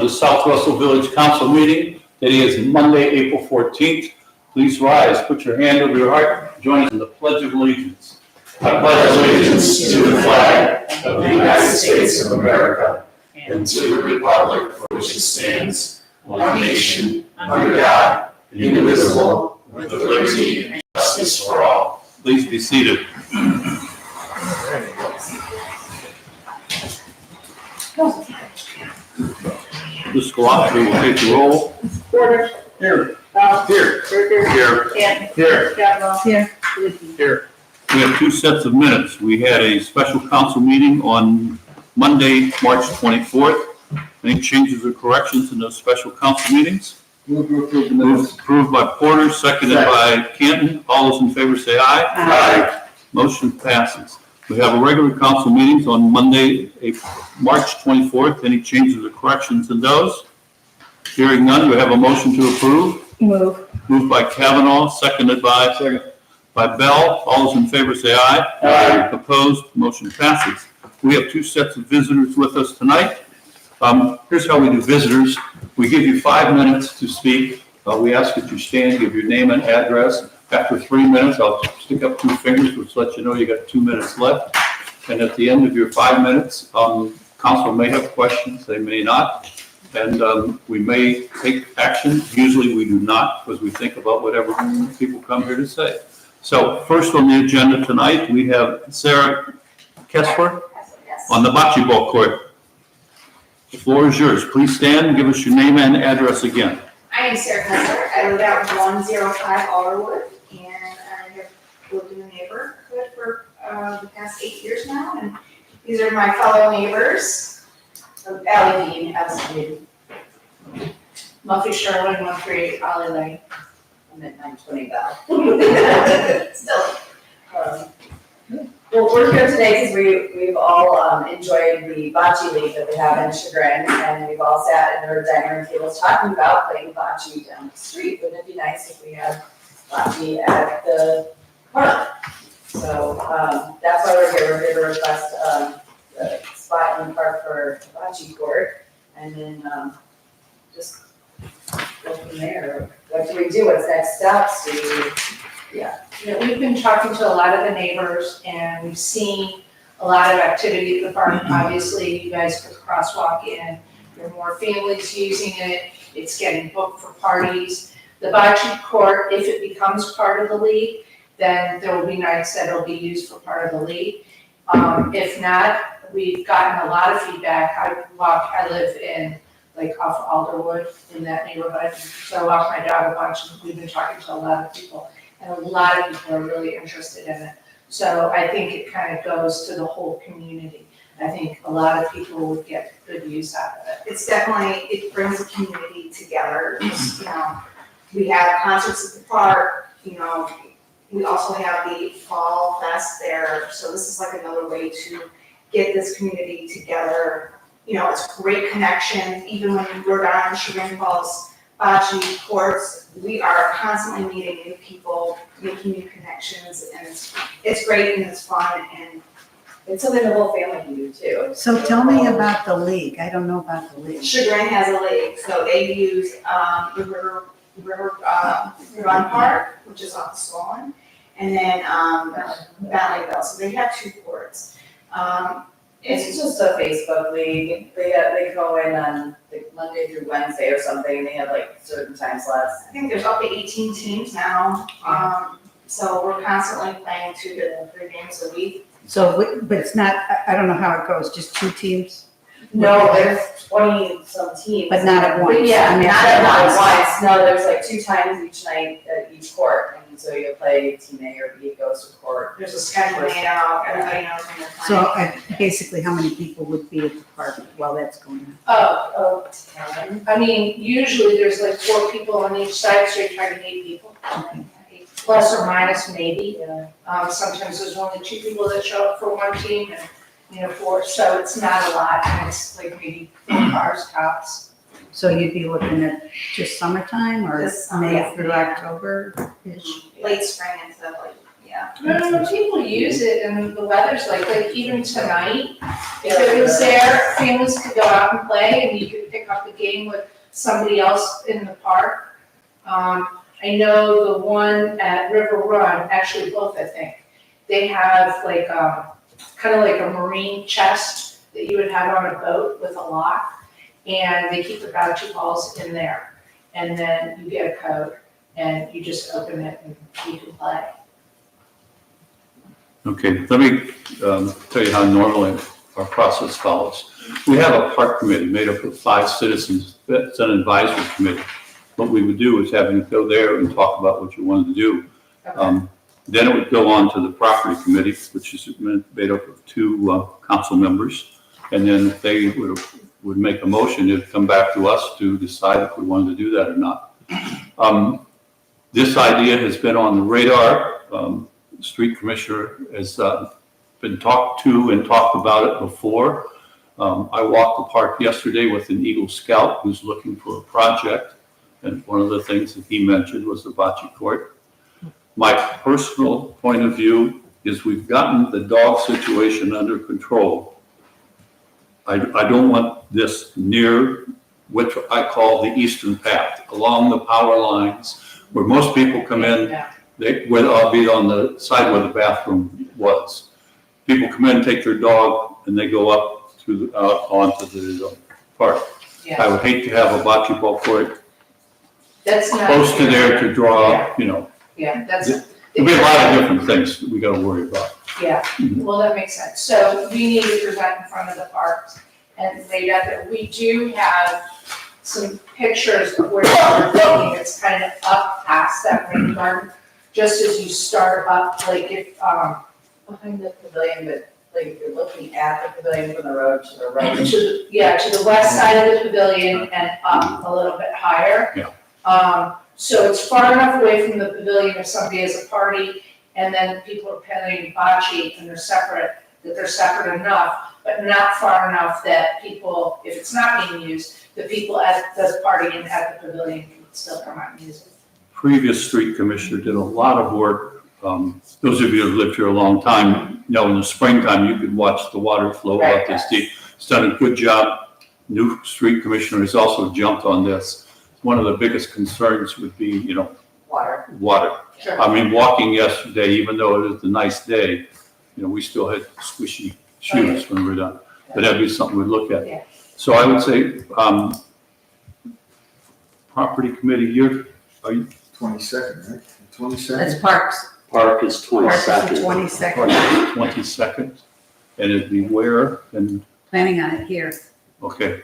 The South Russell Village Council meeting. Today is Monday, April 14th. Please rise, put your hand over your heart, join us in the Pledge of Allegiance. I pledge allegiance to the flag of the United States of America and to the republic for which it stands, one nation, under God, indivisible, with liberty and justice for all. Please be seated. Ms. Galante will take the roll. Porter. Here. Here. Here. Canton. Here. Cavanaugh. Here. Here. We have two sets of minutes. We had a special council meeting on Monday, March 24th. Any changes or corrections in those special council meetings? Move to approve the Moved minutes. approved by Porter, seconded by Canton. All those in favor say aye. Aye. Motion passes. We have a regular council meetings on Monday, March 24th. Any changes or corrections in those? Hearing none, we have a motion to approve. Move. Moved by Kavanaugh, seconded by Bell. All those in favor say aye. Aye. Opposed, motion passes. We have two sets of visitors with us tonight. Here's how we do visitors. We give you 5 minutes to speak. We ask that you stand, give your name and address. After 3 minutes, I'll stick up 2 fingers, which lets you know you got 2 minutes left. And at the end of your 5 minutes, council may have questions, they may not. And we may take action. Usually we do not, because we think about whatever people come here to say. So first on the agenda tonight, we have Sarah Kessler on the bocce ball court. The floor is yours. Please stand and give us your name and address again. I am Sarah Kessler. I live out in 105 Alderwood, and I have lived in the neighborhood for the past 8 years now. And these are my fellow neighbors. Allie Dean, absolutely. Muffy Sherwin, 138 Ollie Lane. I'm at 920 Bell. Still. Well, we're here today because we've all enjoyed the bocce league that they have in Chagrin, and we've all sat in our dining room tables talking about playing bocce down the street. Wouldn't it be nice if we had bocce at the park? So that's why we're here. We're here to request a spot in the park for a bocce court, and then just go from there. What do we do? What's next steps? We've been talking to a lot of the neighbors and we've seen a lot of activity at the park. Obviously, you guys put the crosswalk in, there are more families using it, it's getting booked for parties. The bocce court, if it becomes part of the league, then there will be nights that it'll be used for part of the league. If not, we've gotten a lot of feedback. I live in off Alderwood in that neighborhood, so I walk my dog a bunch and we've been talking to a lot of people. And a lot of people are really interested in it. So I think it kind of goes to the whole community. I think a lot of people would get good use out of it. It's definitely, it brings the community together. We have concerts at the park, we also have the Fall Fest there. So this is like another way to get this community together. It's a great connection. Even when you go down Chagrin Falls bocce courts, we are constantly meeting new people, making new connections, and it's great and it's fun and It's something the whole family can do too. So tell me about the league. I don't know about the league. Chagrin has a league, so they use the River Run Park, which is off the Swollen, and then Valleyville. So they have 2 courts. It's just a Facebook league. They go in on Monday through Wednesday or something. They have certain time slots. I think there's up to 18 teams now. So we're constantly playing 2 to 3 games a week. So, but it's not, I don't know how it goes, just 2 teams? No, there's 20 some teams. But not at once. Yeah, I mean, not at once. No, there's 2 times each night at each court. And so you play team A or B goes to court. There's a schedule made out, everybody knows when they're So playing. basically, how many people would be at the park while that's going on? Oh, 10. I mean, usually there's 4 people on each side, so you're trying to 8 people. Plus or minus maybe. Yeah. Sometimes there's only 2 people that show up for one team and, 4, so it's not a lot, and it's maybe 4 cars tops. So you'd be looking at just summertime or This summer, May yeah. through October-ish? Late spring and stuff No, people use it and the weather's like even tonight, if it was there, families could go out and play and you could pick up the game with somebody else in the park. I know the one at River Run, actually both I think, they have like, kind of like a marine chest that you would have on a boat with a lock. And they keep the bocce balls in there. And then you get a code and you just open it and you can play. Okay, let me tell you how normally our process follows. We have a park committee made up of 5 citizens. It's an advisory committee. What we would do is have you go there and talk about what you wanted to do. Okay. Then it would go on to the property committee, which is made up of 2 council members. And then they would make a motion, it'd come back to us to decide if we wanted to do that or not. This idea has been on the radar. The street commissioner has been talked to and talked about it before. I walked the park yesterday with an Eagle Scout who's looking for a project. And one of the things that he mentioned was the bocce court. My personal point of view is we've gotten the dog situation under control. I don't want this near what I call the eastern path, along the power lines, where most people come in, Yeah. I'll be on the side where the bathroom was. People come in, take their dog, and they go up onto the park. I Yeah, would hate to have a bocce ball court that's not. close to there to draw, Yeah, that's. there'll be a lot of different things that we gotta worry about. Yeah, well, that makes sense. So we need to present in front of the parks and lay out that we do have some pictures of where we're looking. It's kind of up past that rain garden, just as you start up, like if, Behind the pavilion, but like if you're looking at the pavilion from the road to the right. to the west side of the pavilion and up a little bit higher. Yeah. So it's far enough away from the pavilion if somebody has a party and then people are playing bocce and they're separate enough, but not far enough that people, if it's not being used, the people at the party and at the pavilion can still come out and use it. Previous street commissioner did a lot of work. Those of you who have lived here a long time know in the springtime, you could watch the water flow Right. out this deep. He's done a good job. New street commissioner has also jumped on this. One of the biggest concerns would be, Water. water. Sure. I mean, walking yesterday, even though it was a nice day, we still had squishy shoes when we were done. But that'd be something we'd look at. Yeah. So I would say, property committee, are you 22nd, right? 22nd? That's Parks. Park is Parks is the 22nd. 22nd. 22nd? And it'd be where? And, Planning on it here. okay.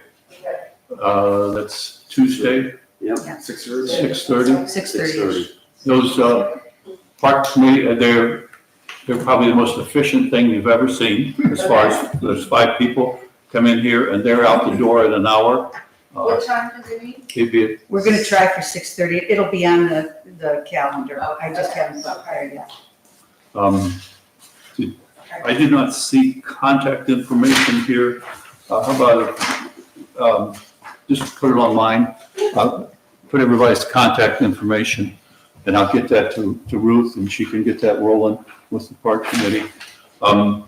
That's Tuesday, 6:30? 6:30. 6:30. Those, park committee, they're probably the most efficient thing you've ever seen, as far as, there's 5 people come in here and they're out the door in an hour. What time does it mean? It'd be, We're gonna try for 6:30. It'll be on the calendar. I just haven't got there yet. I did not see contact information here. How about, just put it on mine, put everybody's contact information, and I'll get that to Ruth, and she can get that rolling with the park committee. And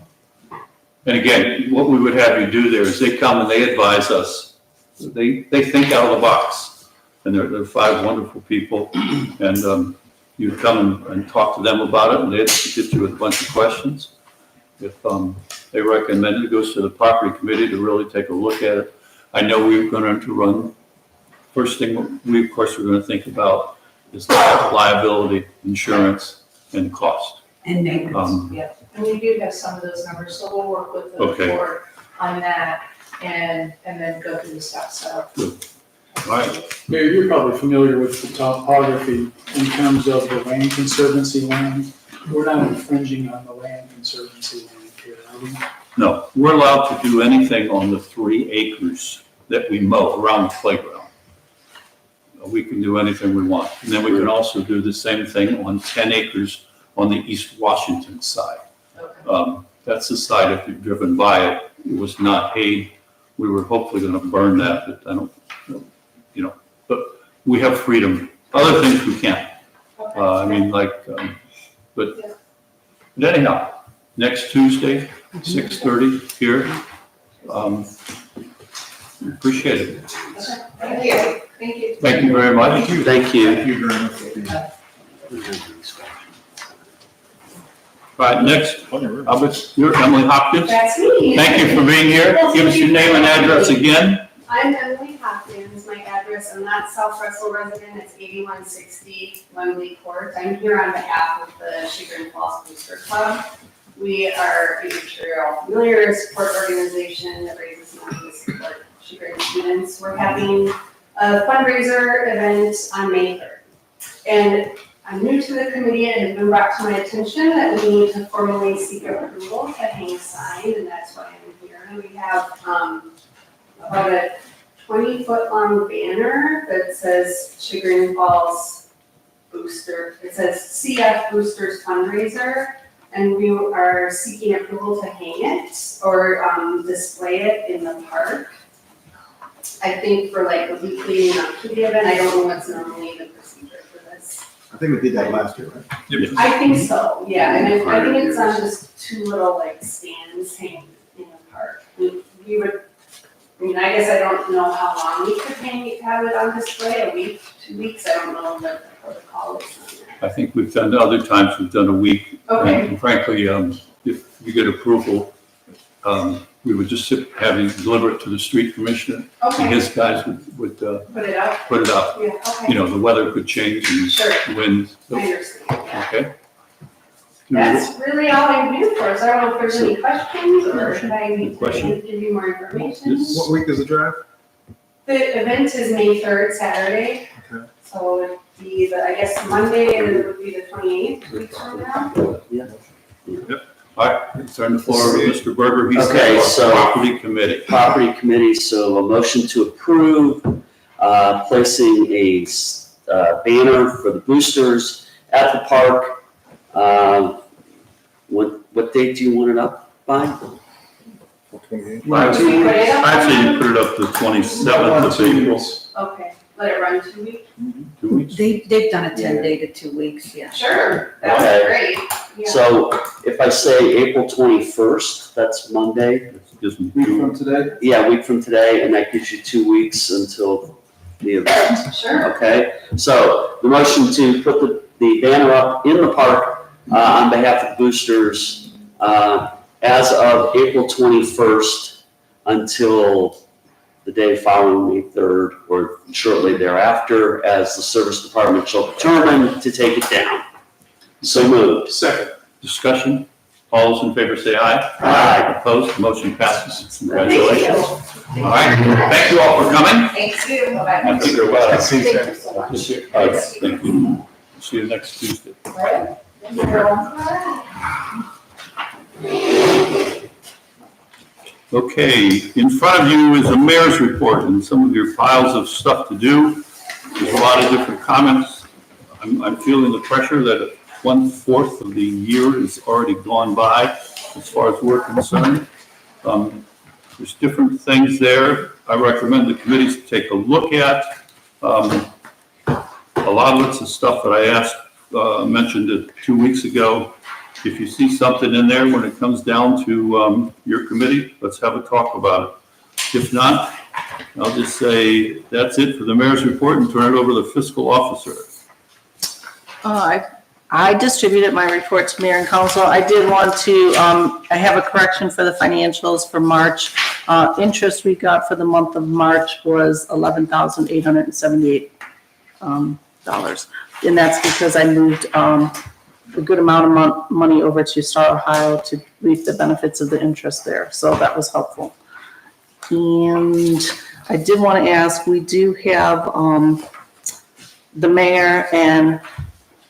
again, what we would have you do there is they come and they advise us. They think out of the box, and they're 5 wonderful people, and you come and talk to them about it, and they'd get you with a bunch of questions. If they recommend it goes to the property committee to really take a look at it. I know we're going to run, first thing we, of course, we're going to think about is liability, insurance, and cost. And maintenance. Yeah, and we do have some of those numbers, so we'll work with the Okay. board on that and then go through the stuff, so. All right, Mayor, you're probably familiar with the topography in terms of the land conservancy land. We're not infringing on the land conservancy land here, are we? no, we're allowed to do anything on the 3 acres that we mow around the playground. We can do anything we want. And then we can also do the same thing on 10 acres on the East Washington side. Okay. That's the side, if you've driven by it, it was not hay. We were hopefully gonna burn that, but I don't, but we have freedom. Other things we can't. I mean, like, but But anyhow, next Tuesday, 6:30 here. Appreciate it. Thank you. Thank you. Thank you very much. Thank you. Thank you very much for being here. All right, next, you're Emily Hopkins. That's me. Thank you for being here. Give us your name and address again. I'm Emily Hopkins. My address, I'm not South Russell resident, it's 8160 Wembley Court. I'm here on behalf of the Chagrin Falls Booster Club. We are, I'm sure you're all familiar, a support organization that raises money to support Chagrin students. We're having a fundraiser event on May 3rd. And I'm new to the committee, and it has been brought to my attention that we need to formally seek approval to hang a sign, and that's why I'm here. And we have, about a 20-foot long banner that says Chagrin Falls Booster. It says CF Boosters Fundraiser, and we are seeking approval to hang it or display it in the park. I think for like the week leading up to the event, I don't know what's normally the procedure for this. I think we did that last year, right? I think so, yeah, and I think it's on just two little like stands hanging in the park. We would, I mean, I guess I don't know how long we could have it on display, a week, 2 weeks, I don't know what the protocol is on that. I think we've done, other times we've done a week. Okay, And frankly, if you get approval, we would just have you deliver it to the street commissioner. And okay, his guys would put it up, put it up. yeah, okay, You know, the weather could change sure, and wind. I understand, yeah. Okay? That's really all I'm here for, so I don't know if there's any questions, or should I need to give you more information? What week is the draft? The event is May 3rd, Saturday. Okay. So it'd be I guess Monday, and it would be the 28th, weeks from now. All right, turn the floor over to Mr. Berger. He's Okay, the so- property committee. Property committee, so a motion to approve, placing a banner for the boosters at the park. What date do you want it up by? I'd say you put it up to the 27th of April. Okay, let it run 2 weeks? 2 weeks. They've done a 10-day to 2 weeks, yeah. Sure, that Okay. was great. Yeah. So if I say April 21st, that's Monday, Gives me Week 2 from today? yeah, a week from today, and that gives you 2 weeks until the event. Sure, Okay, so the motion to put the banner up in the park on behalf of the boosters as of April 21st until the day following May 3rd or shortly thereafter, as the service department shall determine to take it down. So moved. Second. discussion. All those in favor say aye. Aye. Opposed, motion passes. thank Congratulations. you. All right, thank you all for coming. Thanks you. Bye-bye. I think you're welcome. Thank you so much. Okay, thank you. See you next Tuesday. Okay, in front of you is a mayor's report and some of your piles of stuff to do. There's a lot of different comments. I'm feeling the pressure that 1/4 of the year is already gone by as far as we're concerned. There's different things there I recommend the committees take a look at. A lot of it's the stuff that I mentioned it 2 weeks ago. If you see something in there when it comes down to your committee, let's have a talk about it. If not, I'll just say that's it for the mayor's report and turn it over to the fiscal officer. I distributed my report to mayor and council. I did want to, I have a correction for the financials for March. Interest we got for the month of March was $11,878. And that's because I moved a good amount of money over to Star Ohio to reap the benefits of the interest there. So that was helpful. And I did want to ask, we do have the mayor and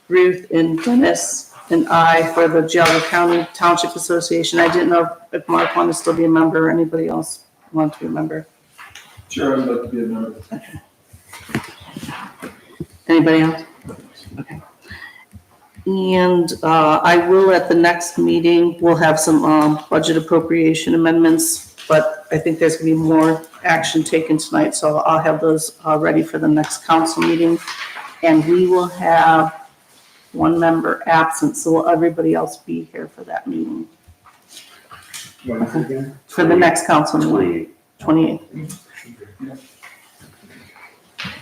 Ruth and Dennis and I for the Geauga County Township Association. I didn't know if Mark wanted to still be a member or anybody else want to be a member. Sure, I'd like to be a member. Anybody else? Okay. And I will at the next meeting, we'll have some budget appropriation amendments, but I think there's gonna be more action taken tonight, so I'll have those ready for the next council meeting. And we will have one member absent, so will everybody else be here for that meeting? When is it again? For the next council meeting, 28th.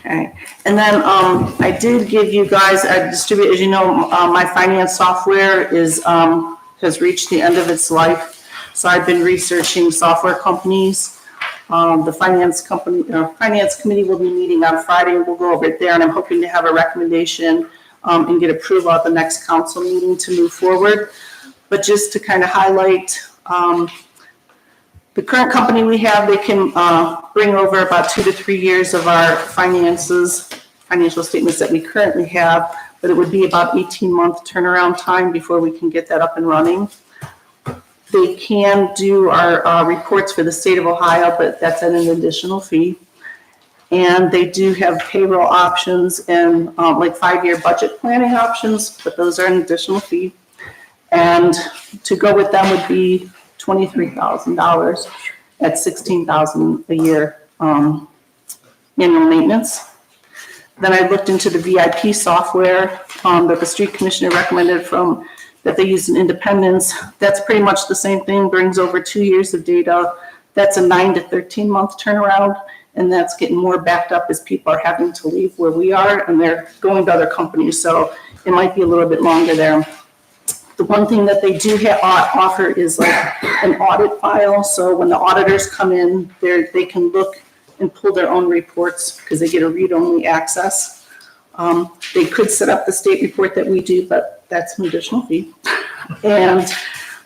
Okay, and then, I did give you guys, I distributed, as you know, my finance software is, has reached the end of its life. So I've been researching software companies. The finance committee will be meeting on Friday, we'll go over it there, and I'm hoping to have a recommendation, and get approval at the next council meeting to move forward. But just to kind of highlight, the current company we have, they can bring over about 2 to 3 years of our financial statements that we currently have, but it would be about 18-month turnaround time before we can get that up and running. They can do our reports for the state of Ohio, but that's at an additional fee. And they do have payroll options and like 5-year budget planning options, but those are an additional fee. And to go with them would be $23,000 at $16,000 a year annual maintenance. Then I looked into the VIP software that the street commissioner recommended that they use in Independence. That's pretty much the same thing, brings over 2 years of data. That's a 9 to 13 month turnaround, and that's getting more backed up as people are having to leave where we are and they're going to other companies. So it might be a little bit longer there. The one thing that they do offer is like an audit file. So when the auditors come in, they can look and pull their own reports because they get a read-only access. They could set up the state report that we do, but that's an additional fee. And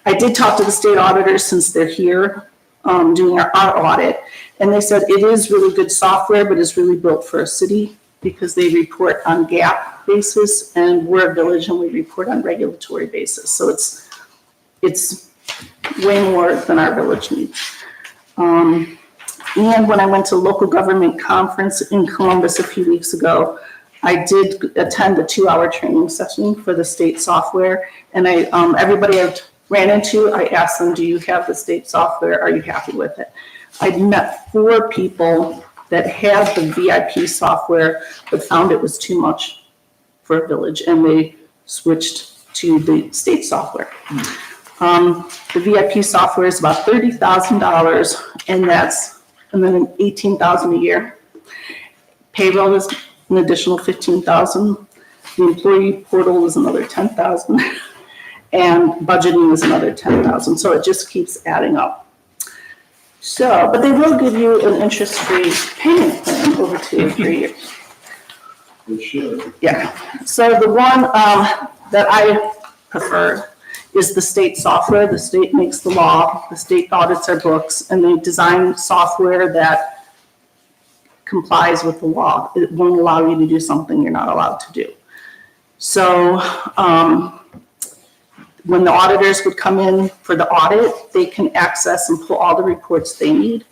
I did talk to the state auditors since they're here doing our audit, and they said it is really good software, but it's really built for a city because they report on GAAP basis, and we're a village and we report on regulatory basis. So it's way more than our village needs. And when I went to local government conference in Columbus a few weeks ago, I did attend a 2-hour training session for the state software. And everybody I ran into, I asked them, do you have the state software? Are you happy with it? I met 4 people that had the VIP software, but found it was too much for a village, and they switched to the state software. The VIP software is about $30,000, and then $18,000 a year. Payroll is an additional $15,000. The employee portal is another $10,000, and budgeting is another $10,000. So it just keeps adding up. So, but they will give you an interest-free payment plan over 2 or 3 years. It should. Yeah. So the one that I prefer is the state software. The state makes the law, the state audits our books, and they design software that complies with the law. It won't allow you to do something you're not allowed to do. So when the auditors would come in for the audit, they can access and pull all the reports they need.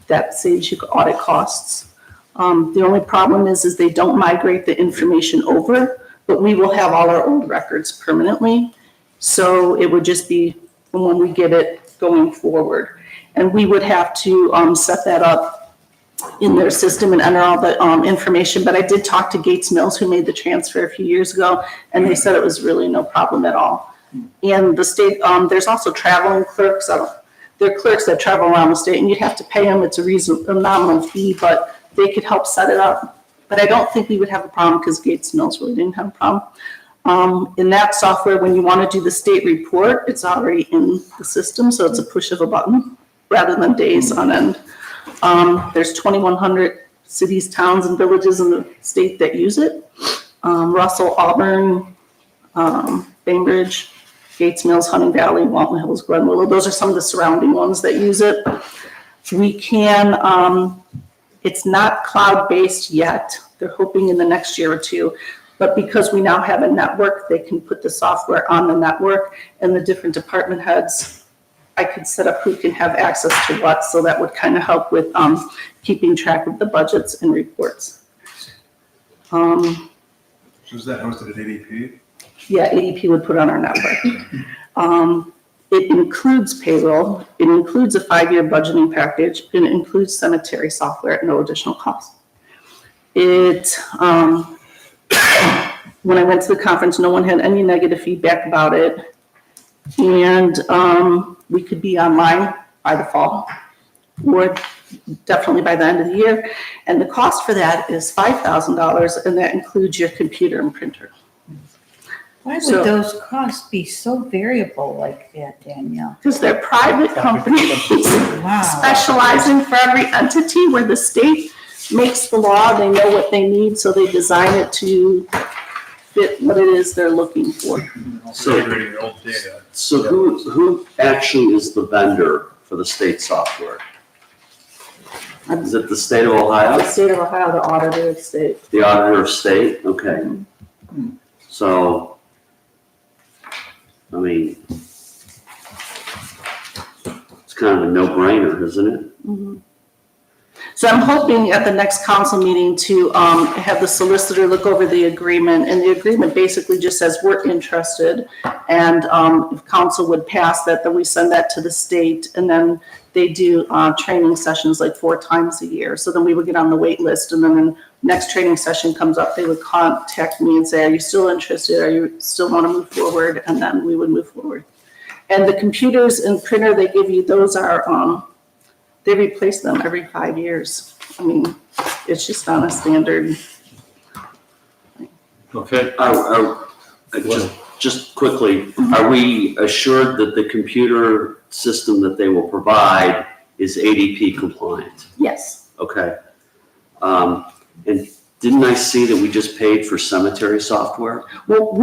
That saves you audit costs. The only problem is they don't migrate the information over, but we will have all our old records permanently. So it would just be when we get it going forward. And we would have to set that up in their system and enter all the information. But I did talk to Gates Mills, who made the transfer a few years ago, and they said it was really no problem at all. And the state, there's also traveling clerks. They're clerks that travel around the state, and you'd have to pay them. It's a nominal fee, but they could help set it up. But I don't think we would have a problem because Gates Mills really didn't have a problem. In that software, when you want to do the state report, it's already in the system, so it's a push of a button rather than days on end. There's 2,100 cities, towns, and villages in the state that use it. Russell, Auburn, Bainbridge, Gates Mills, Hunting Valley, Walton Hills, Glen Willow. Those are some of the surrounding ones that use it. We can, it's not cloud-based yet. They're hoping in the next year or 2. But because we now have a network, they can put the software on the network, and the different department heads, I could set up who can have access to what, so that would kind of help with keeping track of the budgets and reports. So is that hosted at ADP? Yeah, ADP would put on our network. It includes payroll, it includes a 5-year budgeting package, and it includes cemetery software at no additional cost. It when I went to the conference, no one had any negative feedback about it. And we could be online by the fall, or definitely by the end of the year. And the cost for that is $5,000, and that includes your computer and printer. Why So- would those costs be so variable like that, Danielle? Because they're private companies Wow. specializing for every entity where the state makes the law, they know what they need, so they design it to fit what it is they're looking for. Also integrating your old data. So who actually is the vendor for the state software? Is it the state of The Ohio, state of Ohio, the auditor of the state. the auditor of state? Okay. So, I mean, it's kind of a no-brainer, isn't it? So I'm hoping at the next council meeting to have the solicitor look over the agreement, and the agreement basically just says we're interested, and if council would pass that, then we send that to the state, and then they do training sessions like 4 times a year. So then we would get on the wait list, and then when next training session comes up, they would contact me and say, are you still interested? Are you still want to move forward? And then we would move forward. And the computers and printer they give you, those are, they replace them every 5 years. I mean, it's just not a standard. Okay, Just quickly, are we assured that the computer system that they will provide is ADP compliant? Yes. Okay. And didn't I see that we just paid for cemetery software? Well,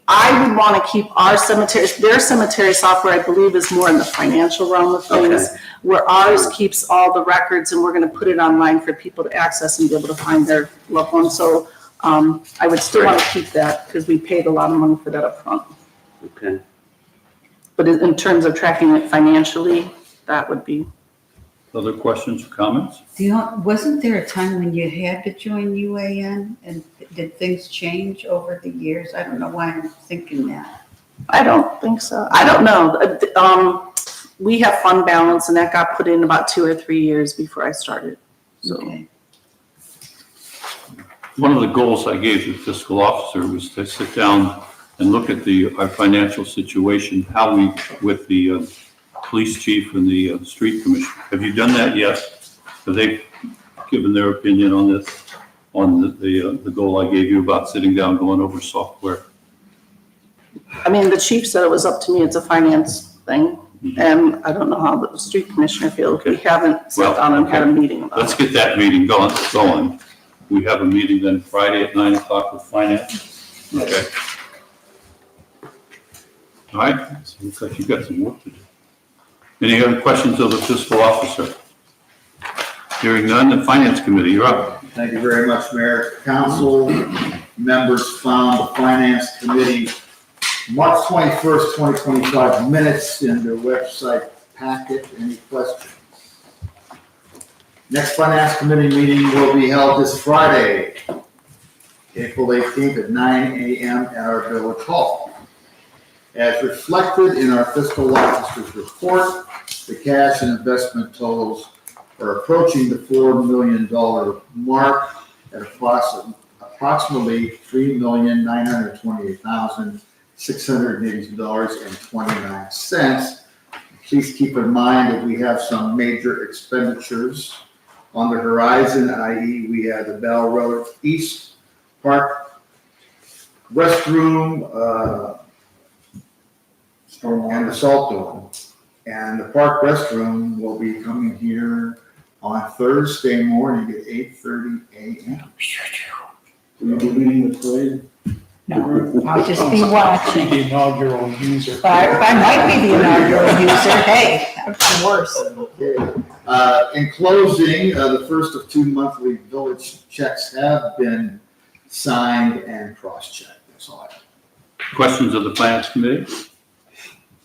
I would want to keep our cemeteries, their cemetery software, I believe, is more in the financial realm of things, where ours keeps all the records, and we're going to put it online for people to access and be able to find their loved ones. So I would still want to keep that because we paid a lot of money for that upfront. Okay. But in terms of tracking it financially, that would be. other questions or comments? Wasn't there a time when you had to join UAN, and did things change over the years? I don't know why I'm thinking that. I don't think so. I don't know. We have fund balance, and that got put in about 2 or 3 years before I started. So. Okay. One of the goals I gave the fiscal officer was to sit down and look at our financial situation, how we, with the police chief and the street commissioner. Have you done that yet? Have they given their opinion on this, on the goal I gave you about sitting down, going over software? I mean, the chief said it was up to me. It's a finance thing. And I don't know how the street commissioner feels. We haven't sat down and had a meeting about it. Let's get that meeting going. We have a meeting then Friday at 9 o'clock with finance. Okay. All right, so it looks like you've got some work to do. Any other questions of the fiscal officer? Hearing none, the finance committee, you're up. Thank you very much, Mayor. Council members found the finance committee March 21st, 2025 minutes in their website packet. Any questions? Next finance committee meeting will be held this Friday, April 18th at 9 a.m. at our village hall. As reflected in our fiscal officer's report, the cash and investment totals are approaching the $4 million mark at approximately $3,928,682.29. Please keep in mind that we have some major expenditures on the horizon, i.e. we have the Bell Road East Park restroom, and the salt dome. And the park restroom will be coming here on Thursday morning at 8:30 a.m. Will you be leading the parade? No, I'll just be watching. The inaugural user. I might be the inaugural user. Hey, that's worse. Okay. In closing, the first of 2 monthly village checks have been signed and cross-checked. That's all I have. Questions of the finance committee?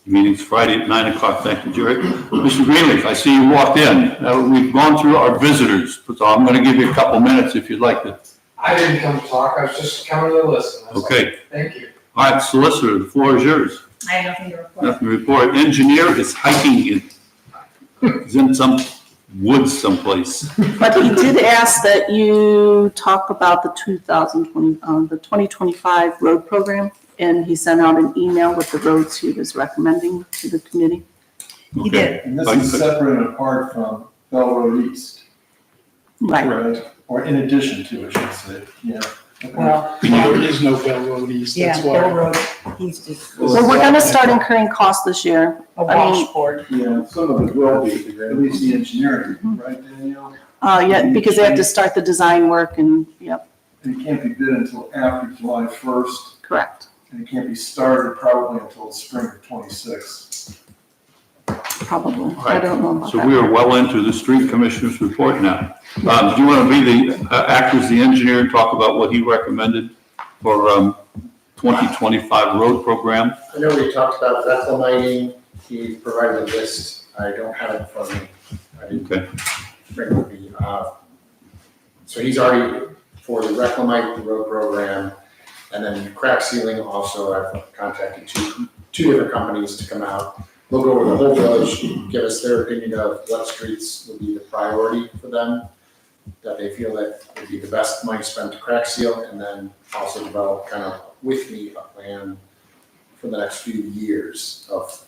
Meeting's Friday at 9 o'clock. Thank you, Jerry. Mr. Greenleaf, I see you walked in. We've gone through our visitors, so I'm going to give you a couple minutes if you'd like to. I didn't come to talk, I was just coming to listen. That's all. Okay. Thank you. All right, solicitor, the floor is yours. I have nothing to report. Nothing to report. Engineer is hiking in, he's in some woods someplace. But he did ask that you talk about the 2025 road program, and he sent out an email with the roads he was recommending to the committee. He did. And this is separate and apart from Bell Road East. Right. Correct? Or in addition to it, I should say, yeah. Well, There is no Bell Road East, yeah, that's Bill why. Road, he's just Well, we're gonna start incurring costs this year. a washboard. Yeah, some of it will be, at least the engineering, right, Danielle? Yeah, because they have to start the design work and, yep, And it can't be bid until after July 1st, correct, and it can't be started probably until the spring of '26. probably. I don't know about So that. we are well into the street commissioner's report now. Do you want to be the, act as the engineer and talk about what he recommended for 2025 road program? I know we talked about reclaming, he provided a list, I don't have it in front of me. I didn't Okay. bring it with me. So he's already, for the reclamite road program, and then crack sealing also, I've contacted two different companies to come out, look over the whole village, give us their opinion of what streets would be the priority for them, that they feel that would be the best money spent to crack seal, and then also develop kind of with me a plan for the next few years of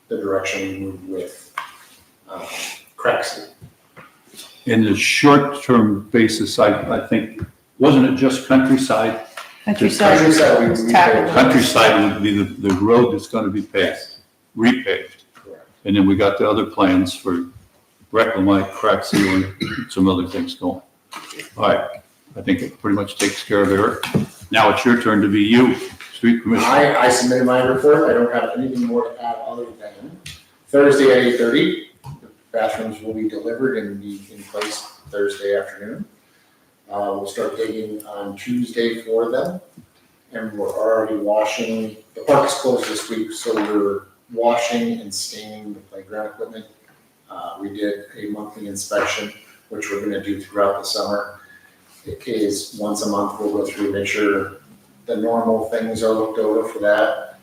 the direction we move with crack seal. In the short-term basis, I think, wasn't it just Countryside? Countryside Countryside, was we- tackled. Countryside would be the road that's going to be paved, repaved. Correct. And then we got the other plans for reclamite, crack sealing, some other things going. All right, I think it pretty much takes care of Eric. Now it's your turn to be you, street commissioner. I submitted my report, I don't have anything more to add other than Thursday at 8:30, the bathrooms will be delivered and be in place Thursday afternoon. We'll start digging on Tuesday for them, and we're already washing, the park is closed this week, so we're washing and staining the playground equipment. We did a monthly inspection, which we're gonna do throughout the summer. It is once a month, we'll go through, make sure the normal things are looked over for that.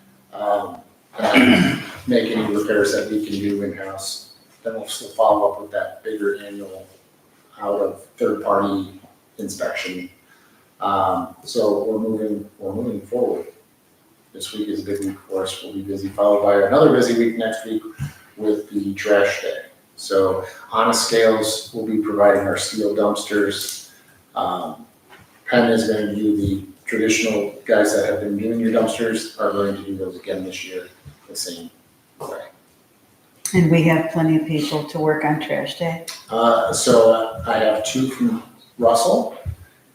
And make any repairs that we can do in-house. Then we'll still follow up with that bigger annual out of third-party inspection. So we're moving forward. This week is a big week for us. We'll be busy, followed by another busy week next week with the trash day. So Honest Scales will be providing our steel dumpsters. Penn is going to do the traditional guys that have been doing your dumpsters are going to do those again this year the same way. And we have plenty of people to work on trash day. So I have two from Russell,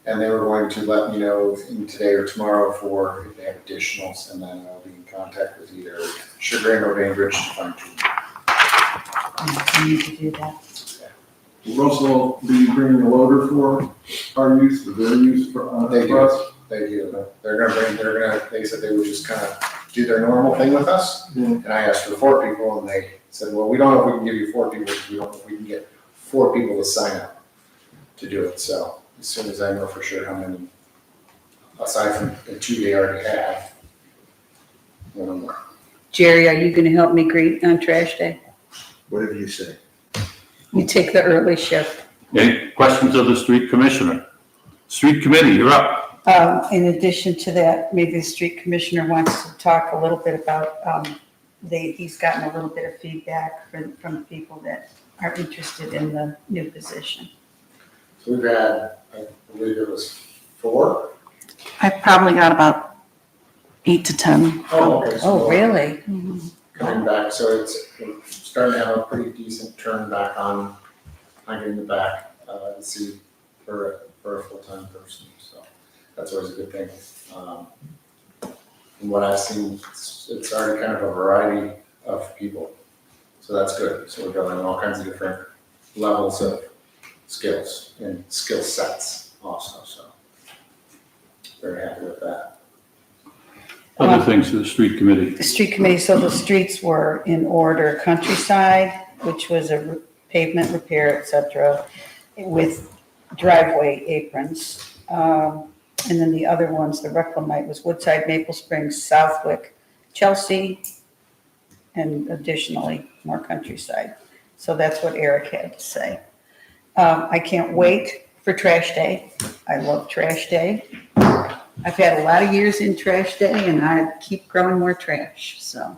and they were going to let me know in today or tomorrow for if they have additionals, and then I'll be in contact with either Sugar or Bainbridge to find two. We need to do that. Russell, will you bring a loader for our use, for their use for They do. us? They do. They said they would just kind of do their normal thing with us. Yeah. And I asked for 4 people, and they said, well, we don't know if we can give you 4 people, because we don't know if we can get 4 people to sign up to do it. So as soon as I know for sure how many, aside from the 2 they already have, one more. Jerry, are you gonna help me greet on trash day? Whatever you say. You take the early shift. Any questions of the street commissioner? Street committee, you're up. In addition to that, maybe the street commissioner wants to talk a little bit about, he's gotten a little bit of feedback from people that are interested in the new position. So we've had, I believe it was 4. I've probably got about 8 to 10. Oh, okay. Oh, really? Coming back, so we're starting to have a pretty decent turn back on getting the back, to see for a full-time person, so that's always a good thing. From what I've seen, it's already kind of a variety of people, so that's good. So we're going all kinds of different levels of skills and skill sets also, so very happy with that. Other things to the street committee. The street committee, so the streets were in order, Countryside, which was a pavement repair, et cetera, with driveway aprons. And then the other ones, the reclamite was Woodside, Maple Springs, Southwick, Chelsea, and additionally, more Countryside. So that's what Eric had to say. I can't wait for trash day. I love trash day. I've had a lot of years in trash day and I keep growing more trash, so.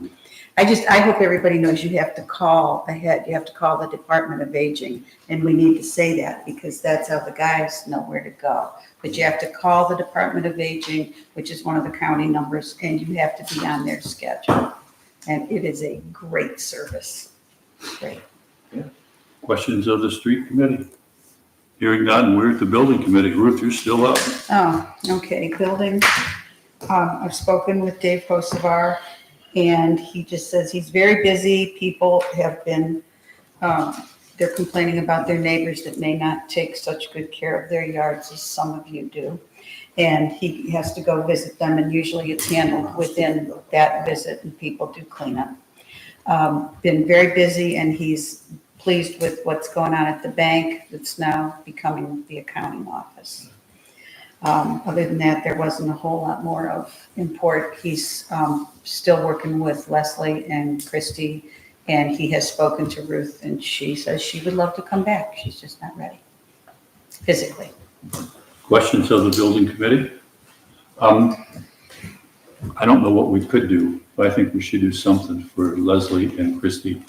I hope everybody knows you have to call ahead. You have to call the Department of Aging. And we need to say that because that's how the guys know where to go. But you have to call the Department of Aging, which is one of the county numbers, and you have to be on their schedule. And it is a great service. Great. Questions of the street committee? Hearing none, we're at the building committee. Ruth, you're still up. Oh, okay, building. I've spoken with Dave Kosovar, and he just says he's very busy. People have been, they're complaining about their neighbors that may not take such good care of their yards as some of you do. And he has to go visit them, and usually it's handled within that visit, and people do clean up. Been very busy, and he's pleased with what's going on at the bank that's now becoming the accounting office. Other than that, there wasn't a whole lot more of import. He's still working with Leslie and Christy, and he has spoken to Ruth, and she says she would love to come back. She's just not ready physically. Questions of the building committee? I don't know what we could do, but I think we should do something for Leslie and Christy.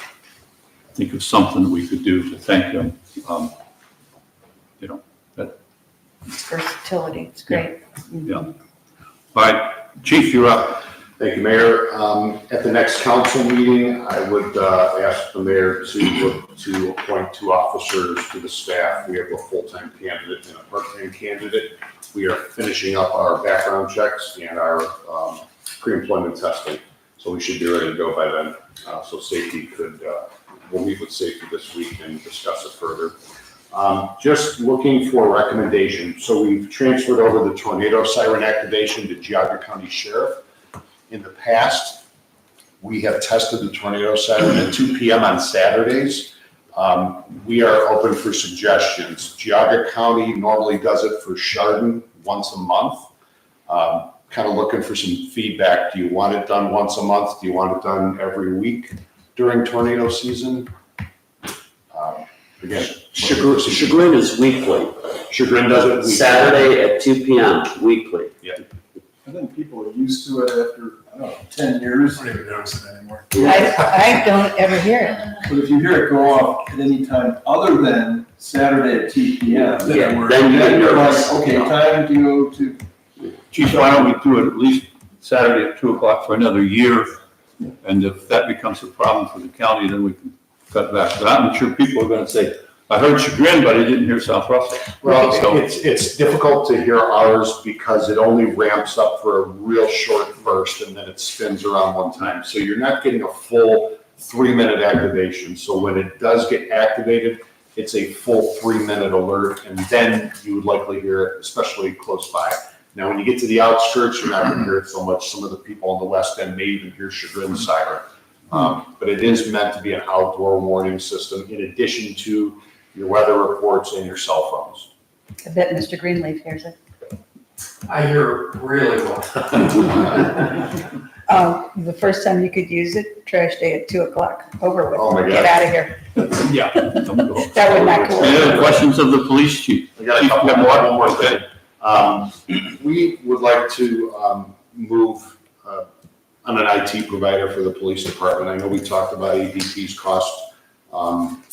Think of something that we could do to thank them. It's versatility. It's great. Yeah. All right, Chief, you're up. Thank you, Mayor. At the next council meeting, I would ask the mayor to appoint 2 officers to the staff. We have a full-time candidate and a part-time candidate. We are finishing up our background checks and our pre-employment testing, so we should be ready to go by then. So safety we'll meet with safety this week and discuss it further. Just looking for a recommendation. So we've transferred over the tornado siren activation to Geauga County Sheriff. In the past, we have tested the tornado siren at 2 p.m. on Saturdays. We are open for suggestions. Geauga County normally does it for Chardon once a month. Kind of looking for some feedback. Do you want it done once a month? Do you want it done every week during tornado season? Again, Chagrin is weekly. Chagrin does it weekly. Saturday at 2 p.m. weekly. I think people are used to it after, I don't know, 10 years. I don't even notice it anymore. I don't ever hear it. But if you hear it go off at any time other than Saturday at 2 p.m. Yeah, then then you're like, nervous. okay, time to go to. Chief, why don't we do it at least Saturday at 2 o'clock for another year? And if that becomes a problem for the county, then we can cut back. But I'm sure people are gonna say, I heard Chagrin, but I didn't hear South Russell. Well, So- it's difficult to hear ours because it only ramps up for a real short burst and then it spins around one time. So you're not getting a full 3-minute activation. So when it does get activated, it's a full 3-minute alert, and then you would likely hear it, especially close by. Now, when you get to the outskirts, you're not going to hear it so much. Some of the people on the west end may even hear Chagrin's siren. But it is meant to be an outdoor warning system in addition to your weather reports and your cell phones. I bet Mr. Greenleaf hears it. I hear it really well. The first time you could use it, trash day at 2 o'clock, over with. Oh my Get God. out of here. Yeah. That would not go. Any other questions of the police chief? I got a couple Chief, more, one more thing. We would like to move on an IT provider for the police department. I know we talked about ADT's cost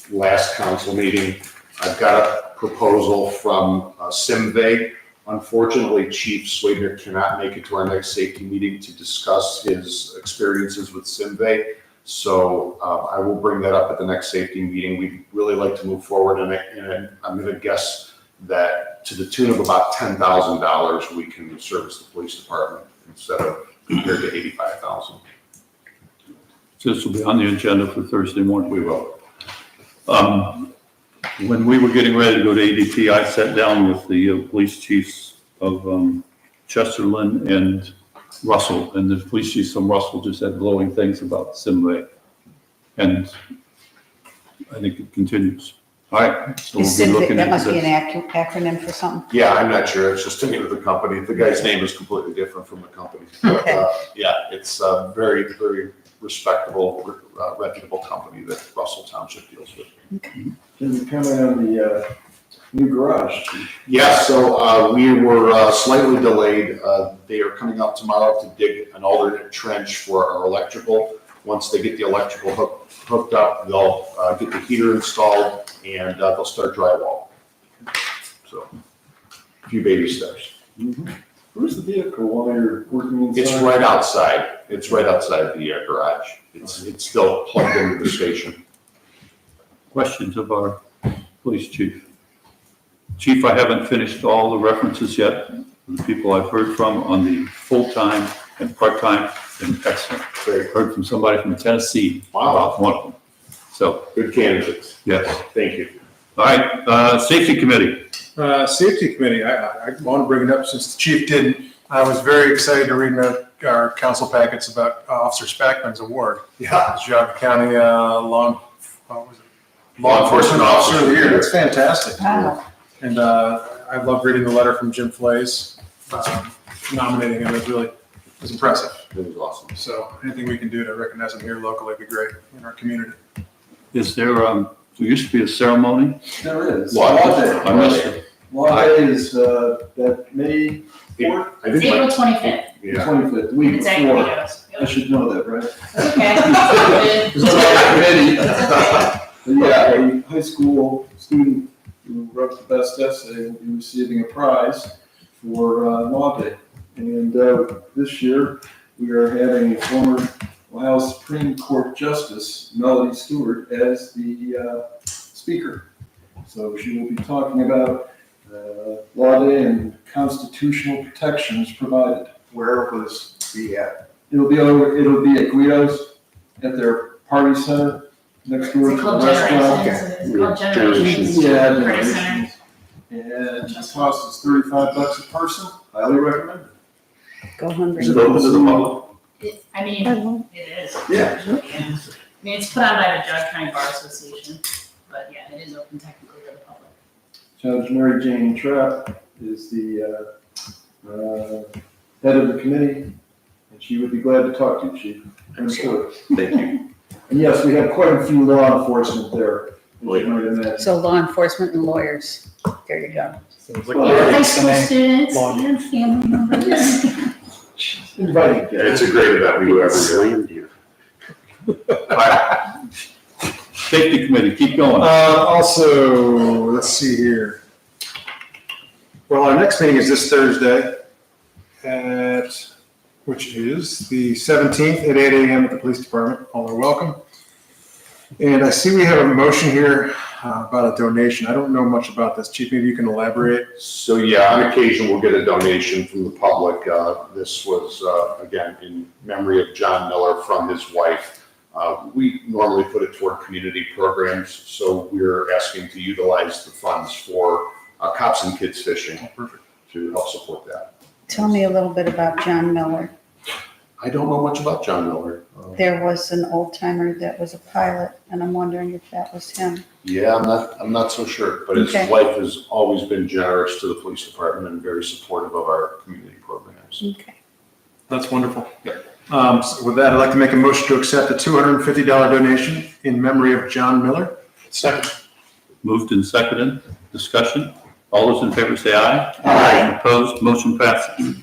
last council meeting. I've got a proposal from Simvay. Unfortunately, Chief Swayder cannot make it to our next safety meeting to discuss his experiences with Simvay. So I will bring that up at the next safety meeting. We'd really like to move forward, and I'm going to guess that to the tune of about $10,000, we can service the police department instead of compared to $85,000. So this will be on the agenda for Thursday morning. We will. When we were getting ready to go to ADP, I sat down with the police chiefs of Chesterland and Russell, and the police chiefs from Russell just had glowing things about Simway. And I think it continues. All right, so we'll be looking That at must be this. an acronym for something. Yeah, I'm not sure. It's just the name of the company. The guy's name is completely different from the company. But, Okay. yeah, it's very, very respectable, reputable company that Russell Township deals with. Can you comment on the new garage? Yeah, so we were slightly delayed. They are coming out tomorrow to dig an alternate trench for our electrical. Once they get the electrical hooked up, they'll get the heater installed and they'll start drywall. So, a few baby steps. Where's the vehicle while you're working inside? It's right outside. It's right outside the garage. It's still plugged into the station. Questions of our police chief? Chief, I haven't finished all the references yet. The people I've heard from on the full-time and part-time and excellent. Heard from somebody from Tennessee. Wow. One of them. So, Good candidates. yes. Thank you. All right, safety committee. Safety committee, I want to bring it up since the chief didn't. I was very excited to read our council packets about Officer Spackman's award. Yeah. Geauga County Law Enforcement Officer of the Year. That's fantastic. Wow. And I love reading the letter from Jim Flays nominating him. It was impressive. It was awesome. So anything we can do to recognize him here locally would be great in our community. Is there used to be a ceremony? There is. Law Day. I missed it. Law Day is that May 4th, I think April like, 25th. yeah. 25th, the week It's actually before. goes. I should know that, right? Okay. It's on the committee. It's But yeah, a high school student who wrote the best essay will be receiving a prize for Law Day. And this year, we are having former Ohio Supreme Court Justice Melody Stewart as the speaker. So she will be talking about Law Day and constitutional protections provided. Where will this be at? It'll be at Guido's at their party center next door to It's the called restaurant. Generations. It's called Generations. Yeah, Pretty Generations. center. And the cost is $35 a person. Highly recommend it. Go hungry. Is it open to the public? I mean, it is. Yeah. I mean, it's put on by the Geauga County Bar Association, but yeah, it is open technically to the public. Judge Mary Jane Trapp is the head of the committee, and she would be glad to talk to you, Chief. I'm sure. Thank you. And yes, we have quite a few law enforcement there. as you might imagine. So law enforcement and lawyers. There you go. High school students Long. and family members. Inviting It's a great event. We do every year. All right. Safety committee, keep going. Also, let's see here. Well, our next meeting is this Thursday which is the 17th at 8 a.m. at the police department. All are welcome. And I see we have a motion here about a donation. I don't know much about this. Chief, maybe you can elaborate. So yeah, on occasion, we'll get a donation from the public. This was, again, in memory of John Miller from his wife. We normally put it toward community programs, so we're asking to utilize the funds for Cops and Kids Fishing to help support that. Tell me a little bit about John Miller. I don't know much about John Miller. There was an old timer that was a pilot, and I'm wondering if that was him. Yeah, I'm not so sure, but his Okay. wife has always been generous to the police department and very supportive of our community programs. Okay. That's wonderful. So with that, I'd like to make a motion to accept a $250 donation in memory of John Miller. Second. Moved and seconded. Discussion. All those in favor say aye. Aye. Opposed, motion passes.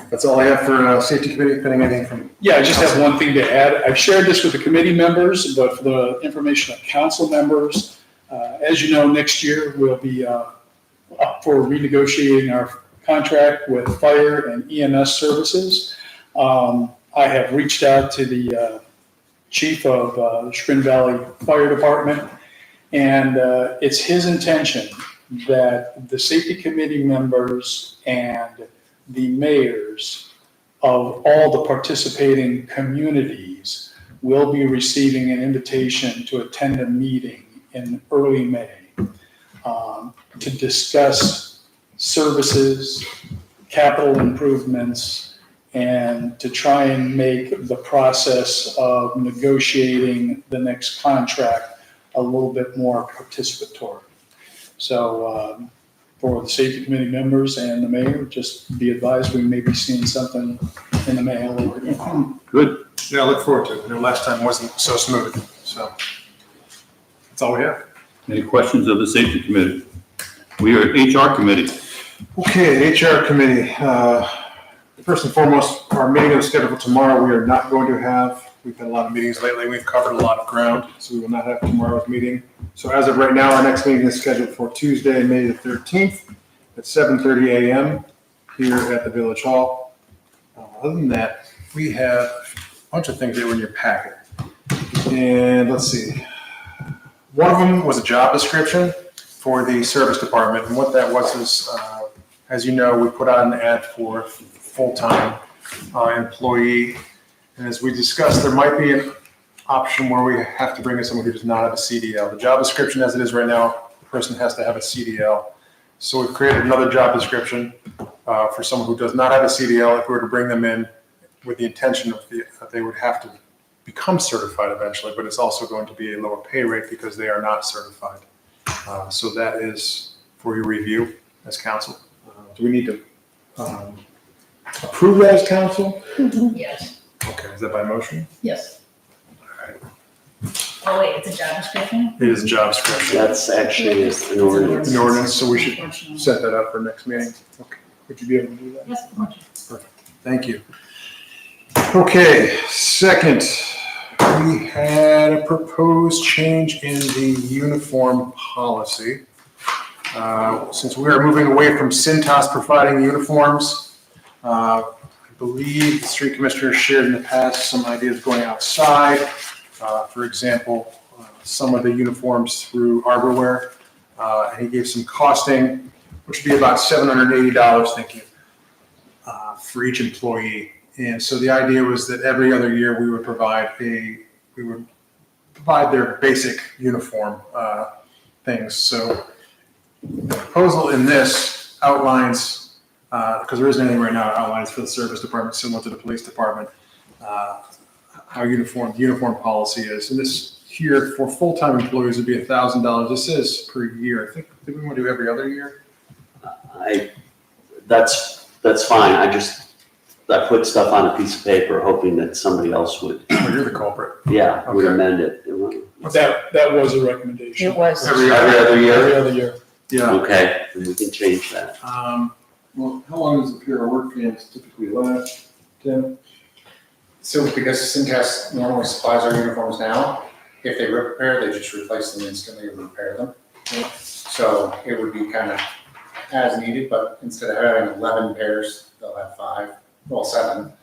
That's all I have for safety committee, pending anything from. Yeah, I just have one thing to add. I've shared this with the committee members, but for the information of council members, as you know, next year we'll be up for renegotiating our contract with fire and EMS services. I have reached out to the chief of Chagrin Valley Fire Department, and it's his intention that the safety committee members and the mayors of all the participating communities will be receiving an invitation to attend a meeting in early May to discuss services, capital improvements, and to try and make the process of negotiating the next contract a little bit more participatory. So for the safety committee members and the mayor, just be advised, we may be seeing something in the mail. Good. Yeah, I look forward to it. The last time wasn't so smooth, so that's all we have. Any questions of the safety committee? We are HR committee. Okay, HR committee. First and foremost, our meeting is scheduled for tomorrow. We are not going to have, we've had a lot of meetings lately. We've covered a lot of ground, so we will not have tomorrow's meeting. So as of right now, our next meeting is scheduled for Tuesday, May the 13th at 7:30 a.m. here at the Village Hall. Other than that, we have a bunch of things that were in your packet. And let's see. One of them was a job description for the service department. And what that was is, as you know, we put out an ad for full-time employee. And as we discussed, there might be an option where we have to bring in someone who does not have a CDL. The job description as it is right now, the person has to have a CDL. So we've created another job description for someone who does not have a CDL. If we were to bring them in with the intention that they would have to become certified eventually, but it's also going to be a lower pay rate because they are not certified. So that is for your review as council. Do we need to approve that as council? Yes, Okay, is that by motion? yes. All right. Oh, wait, it's a job description? It is a job description. That's actually an ordinance. An ordinance, so we should set that up for next meeting. Okay, would you be able to do that? Yes, of course. Perfect, thank you. Okay, second, we had a proposed change in the uniform policy. Since we are moving away from Cintas providing uniforms, I believe the street commissioner shared in the past some ideas going outside. For example, some of the uniforms through Arborwear, and he gave some costing, which would be about $780, thank you, for each employee. And so the idea was that every other year we would provide their basic uniform things. So the proposal in this outlines, because there isn't anything right now, outlines for the service department similar to the police department, how the uniform policy is. And this here for full-time employees would be $1,000. This is per year. I think we want to do every other year. That's fine. I put stuff on a piece of paper hoping that somebody else would, Oh, you're the culprit. would Okay. amend it. That was a recommendation. It was. Every other year? Every other year. Yeah. Okay, then we can change that. Well, how long does a pair of work pants typically last, Tim? So because Cintas normally supplies our uniforms now, if they rip a pair, they just replace them instantly and repair them. So it would be kind of as needed, but instead of having 11 pairs, they'll have 7.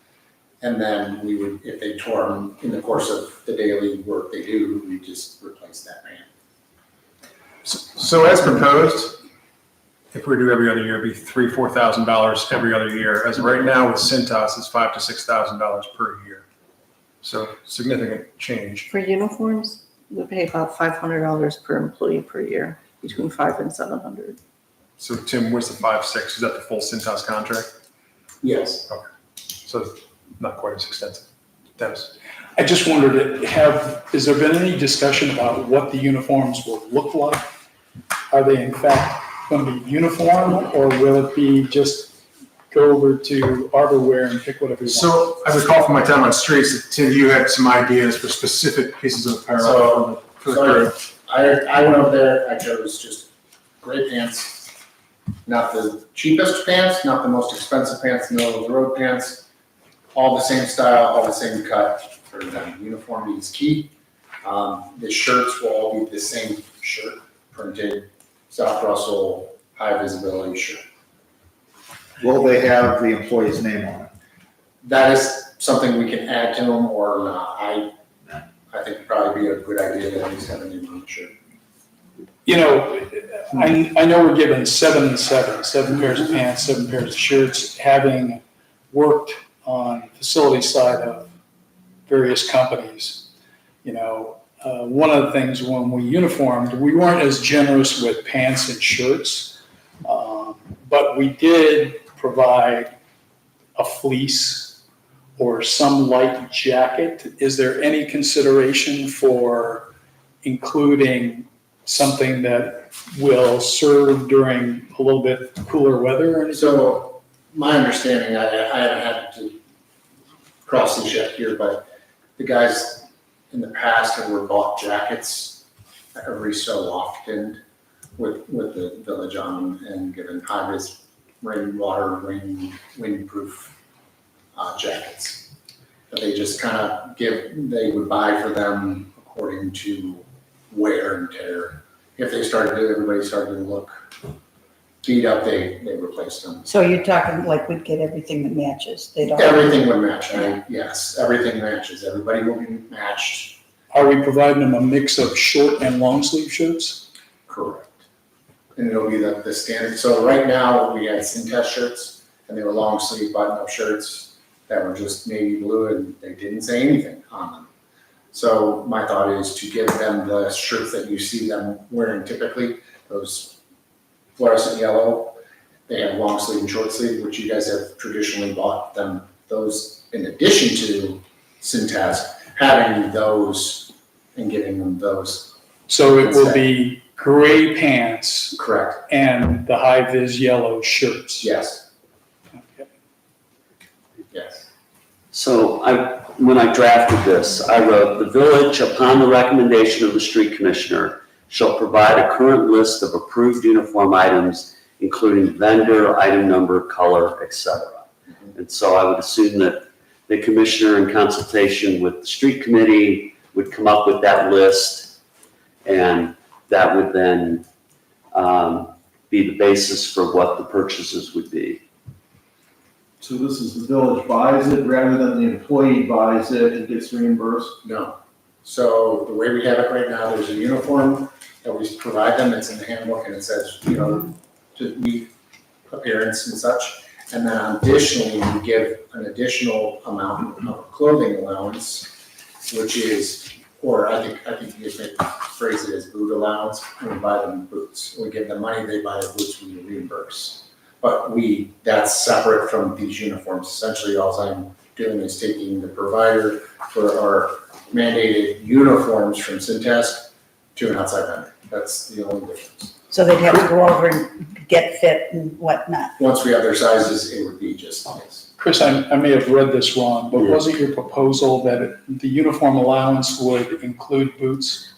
And then we would, if they tore them in the course of the daily work they do, we just replace that pant. So as proposed, if we do every other year, it'd be $4,000 every other year. As of right now with Cintas, it's $5,000 to $6,000 per year. So significant change. For uniforms, we pay about $500 per employee per year, between $500 and $700. So Tim, where's the 5.6? Is that the full Cintas contract? Yes. Okay. So not quite as extensive. Dennis? I just wondered, has there been any discussion about what the uniforms will look like? Are they in fact going to be uniform, or will it be just go over to Arborwear and pick whatever you want? So I recall from my time on streets that Tim, you had some ideas for specific pieces of apparel So- for the crew. I went over there, I chose just gray pants, not the cheapest pants, not the most expensive pants, middle of the road pants, all the same style, all the same cut for them. Uniformity is key. The shirts will all be the same shirt, printed, South Russell, high visibility shirt. Will they have the employee's name on it? That is something we can add to them or not. I think it'd probably be a good idea to at least have a name on the shirt. You know, I know we're given 7 and 7 pairs of pants, 7 pairs of shirts. Having worked on facility side of various companies, you know, one of the things when we uniformed, we weren't as generous with pants and shirts, but we did provide a fleece or some light jacket. Is there any consideration for including something that will serve during a little bit cooler weather or anything? So my understanding, I haven't had to cross this yet here, but the guys in the past have were bought jackets every so often with the village on them and given high-vis windproof jackets. But they just kind of they would buy for them according to wear and tear. If everybody started to look beat up, they replaced them. So you're talking like we'd get everything that matches, they don't. Everything would match, yes, everything matches, everybody will be matched. Are we providing them a mix of short and long sleeve shirts? Correct. And it'll be the standard, so right now, we had Cintas shirts, and they were long sleeve button-up shirts that were just navy blue, and they didn't say anything on them. So my thought is to give them the shirts that you see them wearing typically, those fluorescent yellow. They have long sleeve and short sleeve, which you guys have traditionally bought them, those in addition to Cintas, having those and giving them those. So it will be gray pants. Correct. And the high-vis yellow shirts. Yes. Okay. Yes. So when I drafted this, I wrote, "The village, upon the recommendation of the street commissioner, shall provide a current list of approved uniform items, including vendor, item number, color, etc." And so I would assume that the commissioner, in consultation with the street committee, would come up with that list, and that would then be the basis for what the purchases would be. So this is the village buys it rather than the employee buys it and gets reimbursed? No. So the way we have it right now, there's a uniform that we provide them, it's in the handbook, and it says, to meet appearance and such. And then additionally, we give an additional amount of clothing allowance, which is, or I think you guys may phrase it as boot allowance, and we buy them boots. We give them money, they buy the boots, we reimburse. But that's separate from these uniforms. Essentially, all I'm doing is taking the provider for our mandated uniforms from Cintas to an outside vendor. That's the only difference. So they'd have to go over and get fit and whatnot. Once we have their sizes, it would be just this. Chris, I may have read this wrong, but wasn't your proposal that the uniform allowance would include boots?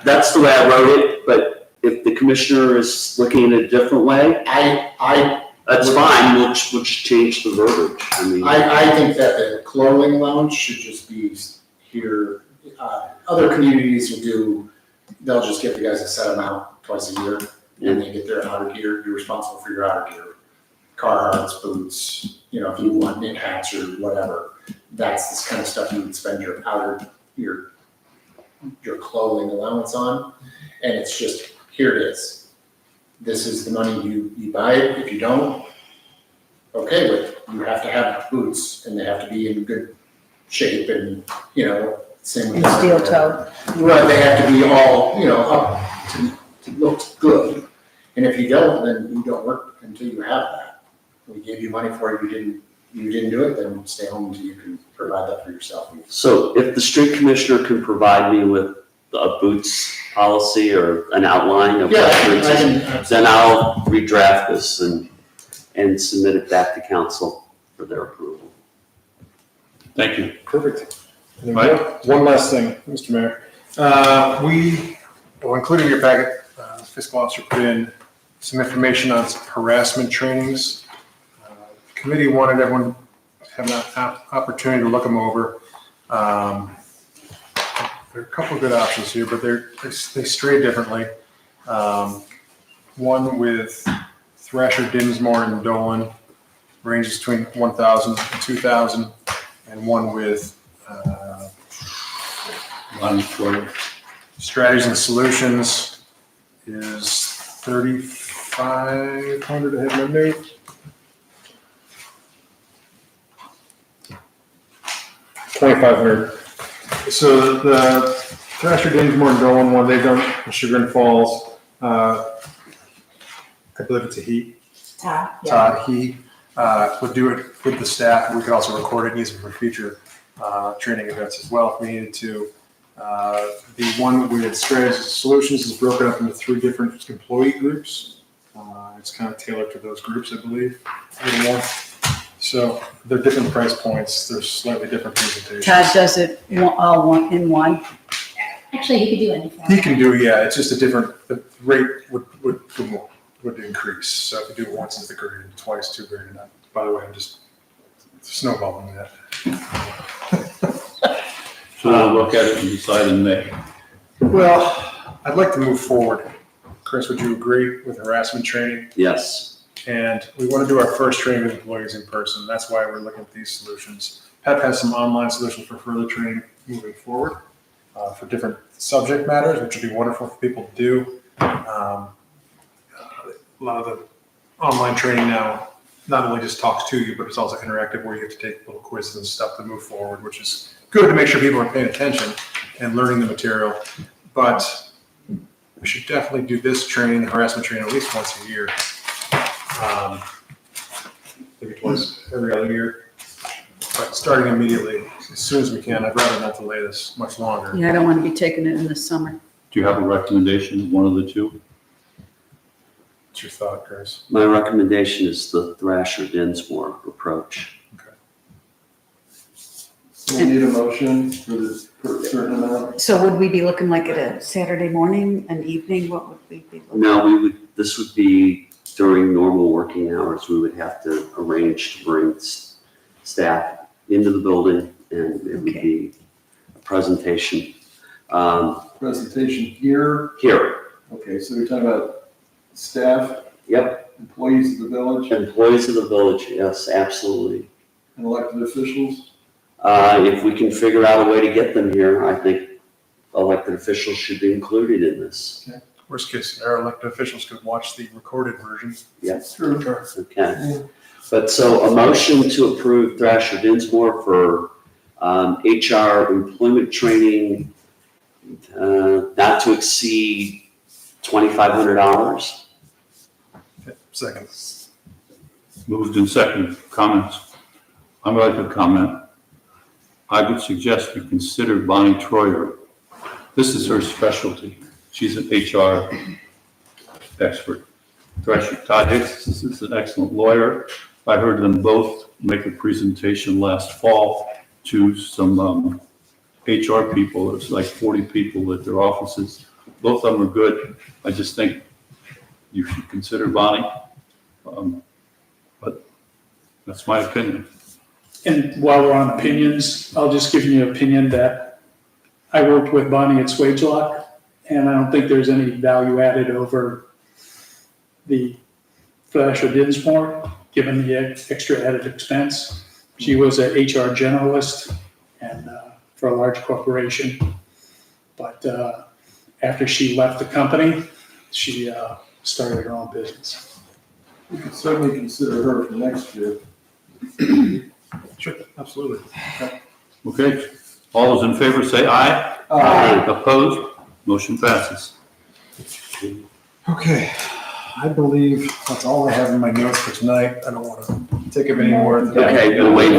That's the way I wrote it, but if the commissioner is looking at it a different way, that's fine, we'll just change the verbiage. I think that the clothing allowance should just be here. Other communities will they'll just give the guys a set amount twice a year, and they get their outer gear. You're responsible for your outer gear. Carhartts, boots, if you want knit hats or whatever, that's this kind of stuff you would spend your clothing allowance on. And it's just, here it is. This is the money you buy it. If you don't, okay, but you have to have boots and they have to be in good shape and, same with. And steel toe. Right, they have to be all, up to look good. And if you don't, then you don't work until you have that. We gave you money for it, you didn't do it, then stay home until you can provide that for yourself. So if the street commissioner can provide me with a boots policy or an outline of what boots is, then I'll redraft this and submit it back to council for their approval. Thank you. Perfect. And then one last thing, Mr. Mayor. Including your packet, the fiscal officer put in some information on some harassment trainings. Committee wanted everyone to have an opportunity to look them over. There are a couple of good options here, but they stray differently. One with Thrasher, Dinsmore, and Dolan ranges between 1,000 and 2,000, and one with Strategies and Solutions is 3,500 I have my note. $2,500. So the Thrasher, Dinsmore, and Dolan one, they've done in Chagrin Falls. I believe it's a he. Todd, he would do it with the staff. We could also record it and use it for future training events as well if we needed to. The one with Strategies and Solutions is broken up into 3 different employee groups. It's kind of tailored to those groups, I believe, a little more. So they're different price points, they're slightly different presentations. Todd does it all in one. Actually, he could do anything. He can do, yeah, it's just a different, the rate would increase. So if you do it once, it's the grade, twice, 2 grade. And by the way, I'm just snowballing that. So we'll look at it and decide in May. Well, I'd like to move forward. Chris, would you agree with harassment training? Yes. And we want to do our first training with employees in person. That's why we're looking at these solutions. PEP has some online solutions for further training moving forward for different subject matters, which would be wonderful for people to do. A lot of the online training now not only just talks to you, but it's also interactive where you have to take little quizzes and stuff to move forward, which is good to make sure people are paying attention and learning the material. But we should definitely do this training, the harassment training, at least once a year. Maybe twice every other year. But starting immediately, as soon as we can. I'd rather not delay this much longer. Yeah, I don't want to be taking it in the summer. Do you have a recommendation, one of the two? What's your thought, Chris? My recommendation is the Thrasher-Dinsmore approach. We need a motion for this certain amount. So would we be looking like at a Saturday morning, an evening? What would we be looking? No, this would be during normal working hours. We would have to arrange to bring staff into the building, and it would be a presentation. Presentation here? Here. Okay, so you're talking about staff? Yep. Employees of the village? Employees of the village, yes, absolutely. And elected officials? If we can figure out a way to get them here, I think elected officials should be included in this. Okay. Worst case scenario, elected officials could watch the recorded version. Yes. True. Okay. But so a motion to approve Thrasher-Dinsmore for HR employment training, not to exceed $2,500. Okay, second. Moved and second. Comments? I'm going to comment. I would suggest you consider Bonnie Troyer. This is her specialty. She's an HR expert. Thrasher, Todd Hicks is an excellent lawyer. I heard them both make a presentation last fall to some HR people. It's like 40 people at their offices. Both of them are good. I just think you should consider Bonnie. But that's my opinion. And while we're on opinions, I'll just give you an opinion that I worked with Bonnie at Swagelok, and I don't think there's any value added over the Thrasher-Dinsmore, given the extra added expense. She was an HR generalist and for a large corporation, but after she left the company, she started her own business. We could certainly consider her for next year. Sure, absolutely. Okay, all those in favor say aye. Aye. Opposed? Motion passes. Okay, I believe that's all I have in my notes for tonight. I don't want to take up any more. Okay, but wait.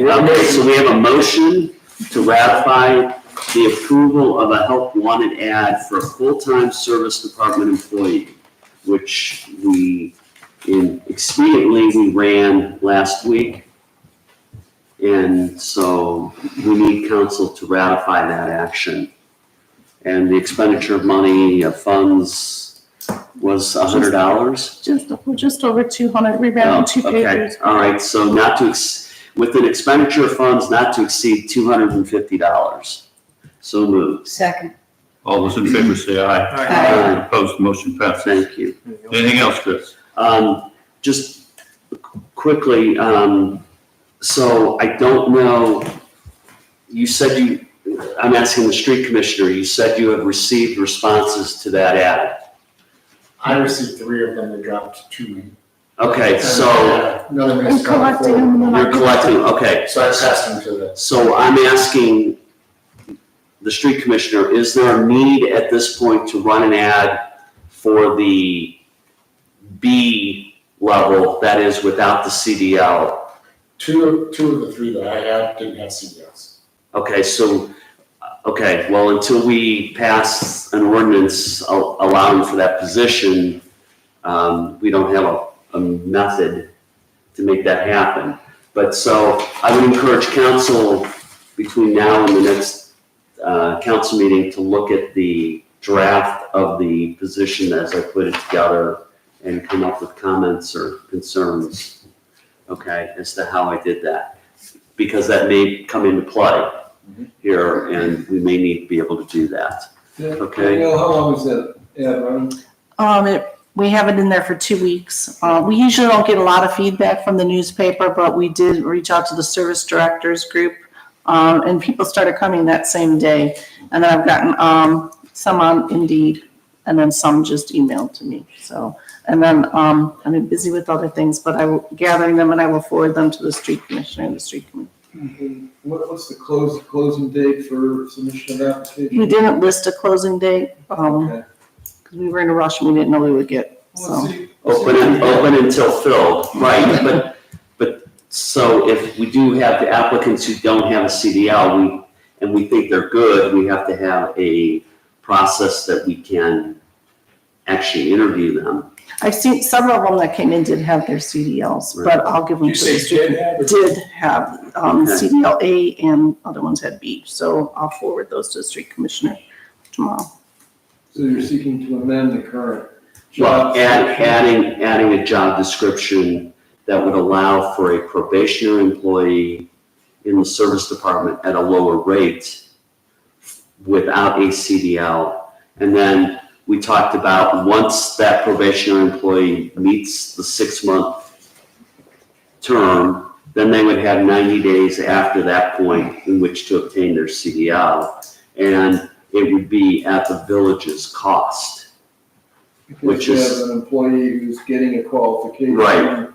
Okay, so we have a motion to ratify the approval of a Help Wanted ad for a full-time service department employee, which we expediently ran last week. And so we need council to ratify that action. And the expenditure of money, funds was $100. Just over 200, we ran on 2 pages. Okay, all right, so with an expenditure of funds not to exceed $250. So moved. Second. All those in favor say aye. Aye. Opposed? Motion passes. Thank you. Anything else, Chris? Just quickly, so I don't know, you said I'm asking the street commissioner, you said you have received responses to that ad. I received 3 of them, they dropped to me. Okay, so Another I'm minute's gone collecting them. forward. you're collecting, okay. So I passed them to the, So I'm asking the street commissioner, is there a need at this point to run an ad for the B level, that is without the CDL? two of the 3 that I had didn't have CDLs. Okay, well, until we pass an ordinance allowing for that position, we don't have a method to make that happen. But so I would encourage council between now and the next council meeting to look at the draft of the position as I put it together and come up with comments or concerns, okay, as to how I did that. Because that may come into play here, and we may need to be able to do that. Okay. Well, how long is that ad running? We have it in there for 2 weeks. We usually don't get a lot of feedback from the newspaper, but we did reach out to the service directors group, and people started coming that same day. And then I've gotten some on Indeed, and then some just emailed to me. So, and then I've been busy with other things, but I will gathering them and I will forward them to the street commissioner and the street committee. And what's the closing date for submission of application? We didn't list a closing date, Okay. because we were in a rush and we didn't know we would get, so. Open until filled, right, but, so if we do have the applicants who don't have a CDL, and we think they're good, we have to have a process that we can actually interview them. I've seen several of them that came in did have their CDLs, but I'll give them You to say the street. did have or- Did have, CDL A and other ones had B, so I'll forward those to the street commissioner tomorrow. So you're seeking to amend the current Well, job? adding a job description that would allow for a probationary employee in the service department at a lower rate without a CDL. And then we talked about once that probationary employee meets the 6-month term, then they would have 90 days after that point in which to obtain their CDL. And it would be at the village's cost. which Because is- you have an employee who's getting a qualification. Right.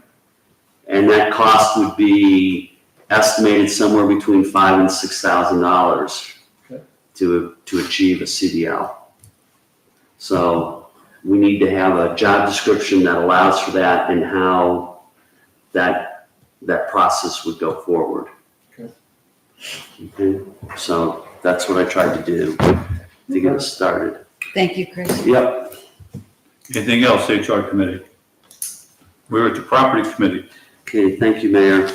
And that cost would be estimated somewhere between $5,000 and $6,000 Okay. to achieve a CDL. So we need to have a job description that allows for that and how that process would go forward. Okay. Okay, so that's what I tried to do to get us started. Thank you, Chris. Yep. Anything else, HR committee? We're at the property committee. Okay, thank you, Mayor.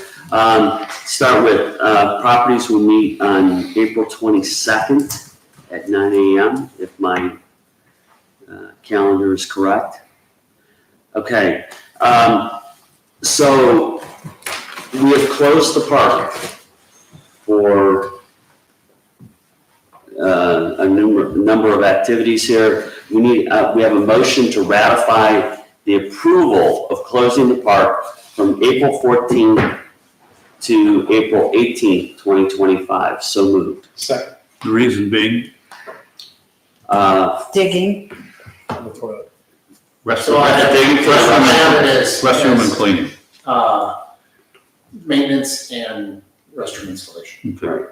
Start with properties will meet on April 22nd at 9 a.m. if my calendar is correct. Okay, so we have closed the park for a number of activities here. We have a motion to ratify the approval of closing the park from April 14th to April 18th, 2025. So moved. Second. The reason being, Digging. On the toilet. So I have restroom and cleaning. Maintenance and restroom installation. Okay.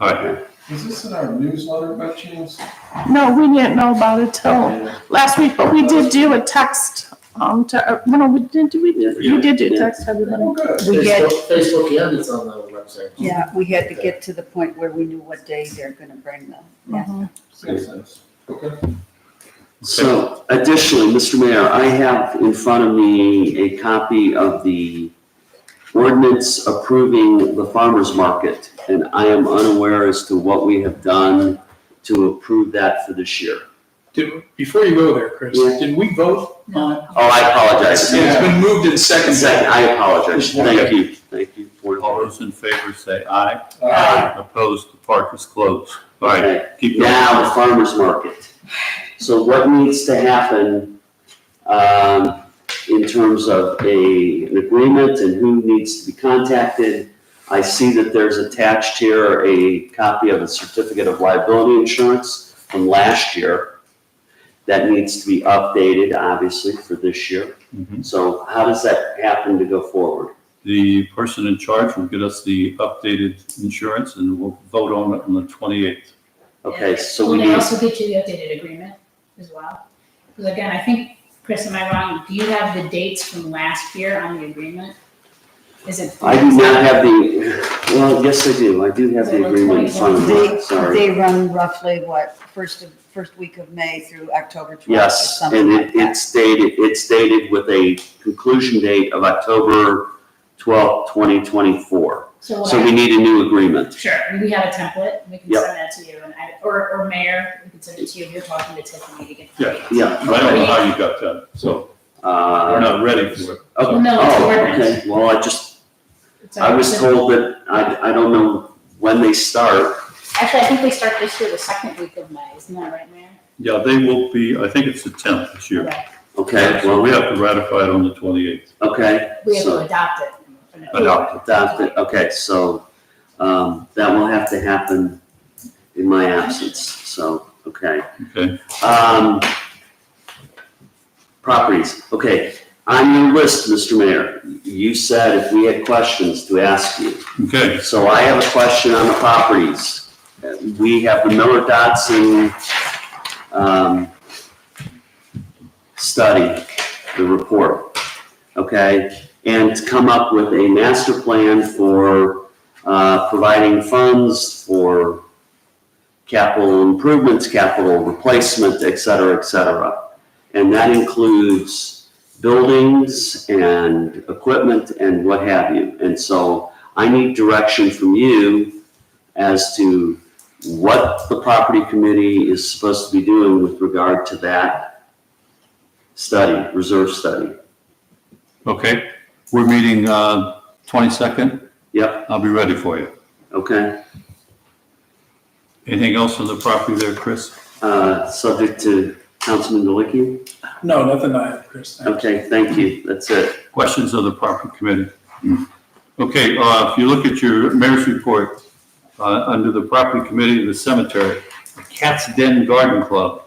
All right. Is this in our newsletter by chance? No, we didn't know about it till last week, but we did do a text, we did do text to everybody. Oh, good. We had, Facebook and it's on the website. yeah, we had to get to the point where we knew what day they're gonna bring them. Yeah. Makes sense. Okay. So additionally, Mr. Mayor, I have in front of me a copy of the ordinance approving the farmer's market, and I am unaware as to what we have done to approve that for this year. Before you go there, Chris, Yeah. did we vote on it? Oh, I apologize. Yeah, it's been moved and seconded. Second, I apologize. Thank you. Thank you. All those in favor say aye. Aye. Opposed, the park is closed. All right, Okay. keep going. Now, the farmer's market. So what needs to happen in terms of an agreement and who needs to be contacted? I see that there's attached here a copy of a certificate of liability insurance from last year that needs to be updated, obviously, for this year. Mhm. So how does that happen to go forward? The person in charge will get us the updated insurance and we'll vote on it on the 28th. Okay, so Will we they need, also get you the updated agreement as well? Because again, I think, Chris, am I wrong? Do you have the dates from last year on the agreement? Is it? I do not have well, yes, I do. I do have the agreement in front of me, sorry. They run roughly what, first week of May through October 12th or Yes, something and like that. it's dated with a conclusion date of October 12th, 2024. So So we need a new agreement. Sure, and we have a template, we can Yep. send that to you, and or Mayor, we can send it to you, if you're talking to Tiffany to get. Yeah. Yeah. I don't know how you got that, so we're not ready for it. Okay. No, it's Oh, ordinance. okay, well, It's I was a- told that, I don't know when they start. Actually, I think we start this year, the second week of May, isn't that right, Mayor? Yeah, they will be, I think it's the 10th this year. Okay. Okay, So well, we have to ratify it on the 28th. okay. We have to so- adopt it. Adopt it, okay, so, that will have to happen in my absence, so, okay. Okay. Properties, okay, on your list, Mr. Mayor, you said if we had questions to ask you. Okay. So I have a question on the properties. We have the Miller Dodson, study, the report, okay? And to come up with a master plan for, providing funds for capital improvements, capital replacement, et cetera, et cetera. And that includes buildings and equipment and what have you. And so I need direction from you as to what the property committee is supposed to be doing with regard to that study, reserve study. Okay, we're meeting 22nd. Yep. I'll be ready for you. Okay, Anything else on the property there, Chris? subject to Councilman Delicki? No, nothing I have, Chris. Thank you. Okay, thank you, that's it. Questions of the property committee? Okay, if you look at your mayor's report, under the property committee of the cemetery, the Cat's Den Garden Club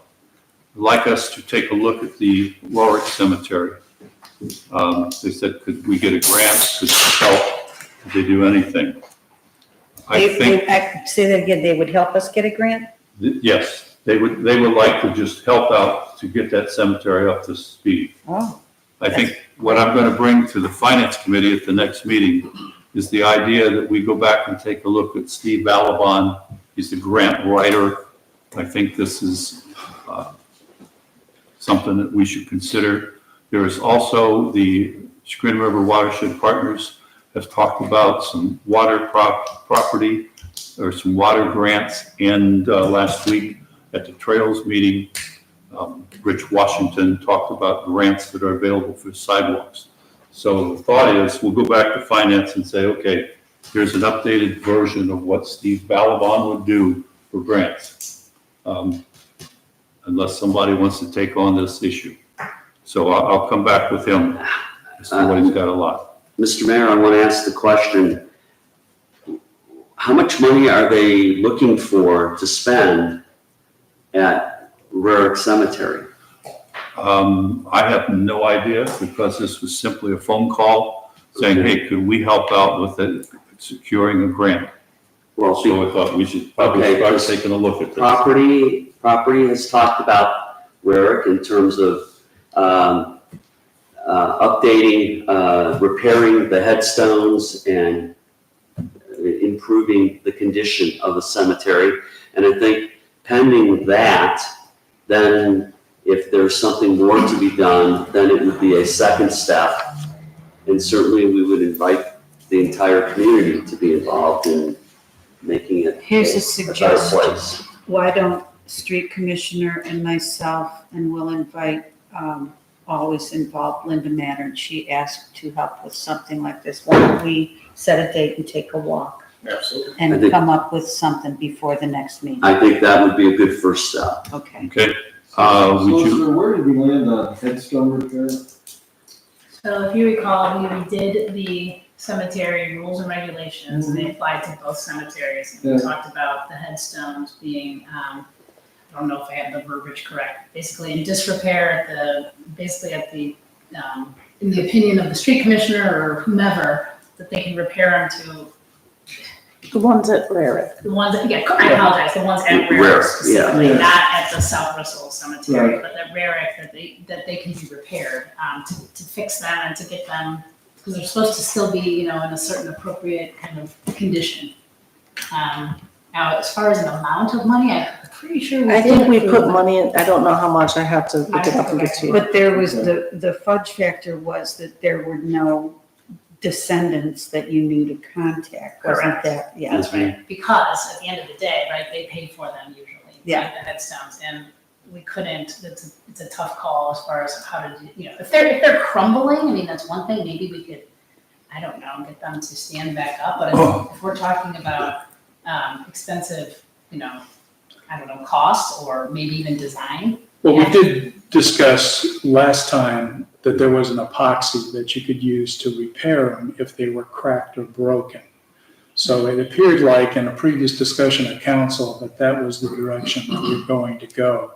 would like us to take a look at the Warwick Cemetery. They said, could we get a grant, could help, could they do anything? I think, Say that again, they would help us get a grant? yes, they would like to just help out to get that cemetery up to speed. Oh. I think what I'm going to bring to the finance committee at the next meeting is the idea that we go back and take a look at Steve Balaban. He's the grant writer. I think this is something that we should consider. There is also the Chagrin River Watershed Partners have talked about some water property or some water grants. And last week at the Trails meeting, Rich Washington talked about grants that are available for sidewalks. So the thought is we'll go back to finance and say, okay, here's an updated version of what Steve Balaban would do for grants. Unless somebody wants to take on this issue. So I'll come back with him. See what he's got a lot. Mr. Mayor, I want to ask the question, how much money are they looking for to spend at Rarick Cemetery? I have no idea because this was simply a phone call saying, hey, could we help out with it, securing a grant? Well, So I thought we should probably start taking a look at this. Property has talked about Rarick in terms of updating, repairing the headstones and improving the condition of the cemetery. And I think pending that, then if there's something more to be done, then it would be a second step. And certainly we would invite the entire community to be involved in making it Here's a a better suggestion. place. Why don't street commissioner and myself, and we'll invite, always involve Linda Mattern. She asked to help with something like this. Why don't we set a date and take a walk Absolutely. I and think- come up with something before the next meeting? I think that would be a good first step. Okay. Okay. So, Would you, sir, where did we land on headstone repair? So if you recall, we redid the cemetery rules and regulations, and they applied to both cemeteries. And we Yeah. talked about the headstones being, I don't know if I have the verbiage correct, basically in disrepair at the, in the opinion of the street commissioner or whomever, that they can repair them to The ones at Rarick. the ones, I apologize, the ones at Rarick, Rarick specifically, yeah. not at the South Russell Cemetery, Right. but at Rarick, that they can be repaired, to fix them and to get them, because they're supposed to still be, in a certain appropriate kind of condition. Now, as far as an amount of money, I'm pretty sure we I did. think we approve put them. money in, I don't know how much, I have to look it up and get to you. But there was, the fudge factor was that there were no descendants that you knew to contact, wasn't Correct. that? Yeah. That's right, because at the end of the day, right, they paid for them usually, Yeah. right, the headstones, and we couldn't, it's a tough call as far as how to do, you know, if they're crumbling, I mean, that's one thing, maybe we could, I don't know, get them to stand back up, but if we're talking about, expensive, you know, I don't know, costs or maybe even design. Well, we did discuss last time that there was an epoxy that you could use to repair them if they were cracked or broken. So it appeared like in a previous discussion at council that that was the direction that we were going to go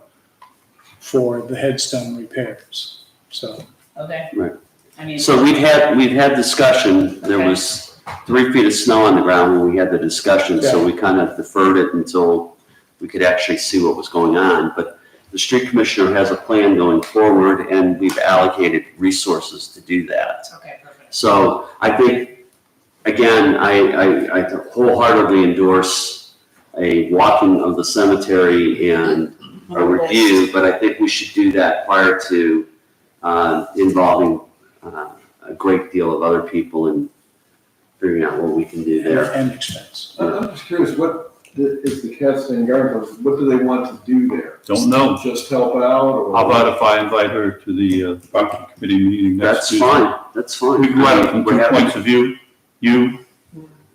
for the headstone repairs, so. Okay. Right. I mean. So we've had discussion, there Okay. was 3 feet of snow on the ground when we had the discussion, so Yeah. we kind of deferred it until we could actually see what was going on. But the street commissioner has a plan going forward, and we've allocated resources to do that. Okay, perfect. So I think, again, I wholeheartedly endorse a walking of the cemetery and a review, but I think we should do that prior to involving a great deal of other people and figuring out what we can do there. And expense. I'm just curious, what is the Castle Garden, what do they want to do there? Don't know. Just help out, or? How about if I invite her to the property committee meeting next That's Tuesday? fine, that's fine. We can run it from We're 2 happy- points of view, you,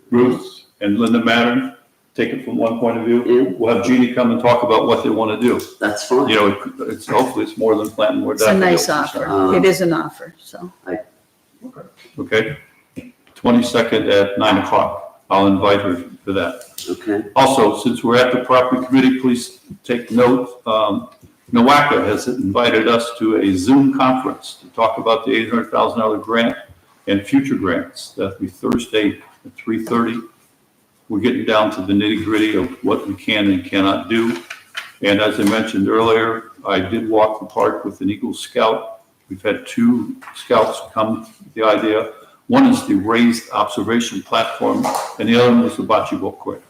Ruth, and Linda Mattern, take it from one point of view. Yeah, We'll have Jeannie come and talk about what they want to do. that's fine. You know, it's, hopefully it's more than planting more It's a daffodils. nice offer. Um, It is an offer, so. Okay? 22nd at 9 o'clock. I'll invite her for that. Okay, Also, since we're at the property committee, please take note, NOACA has invited us to a Zoom conference to talk about the $800,000 grant and future grants. That'll be Thursday at 3:30. We're getting down to the nitty-gritty of what we can and cannot do. And as I mentioned earlier, I did walk the park with an Eagle Scout. We've had 2 scouts come with the idea. One is the raised observation platform, and the other one was the bocce ball court.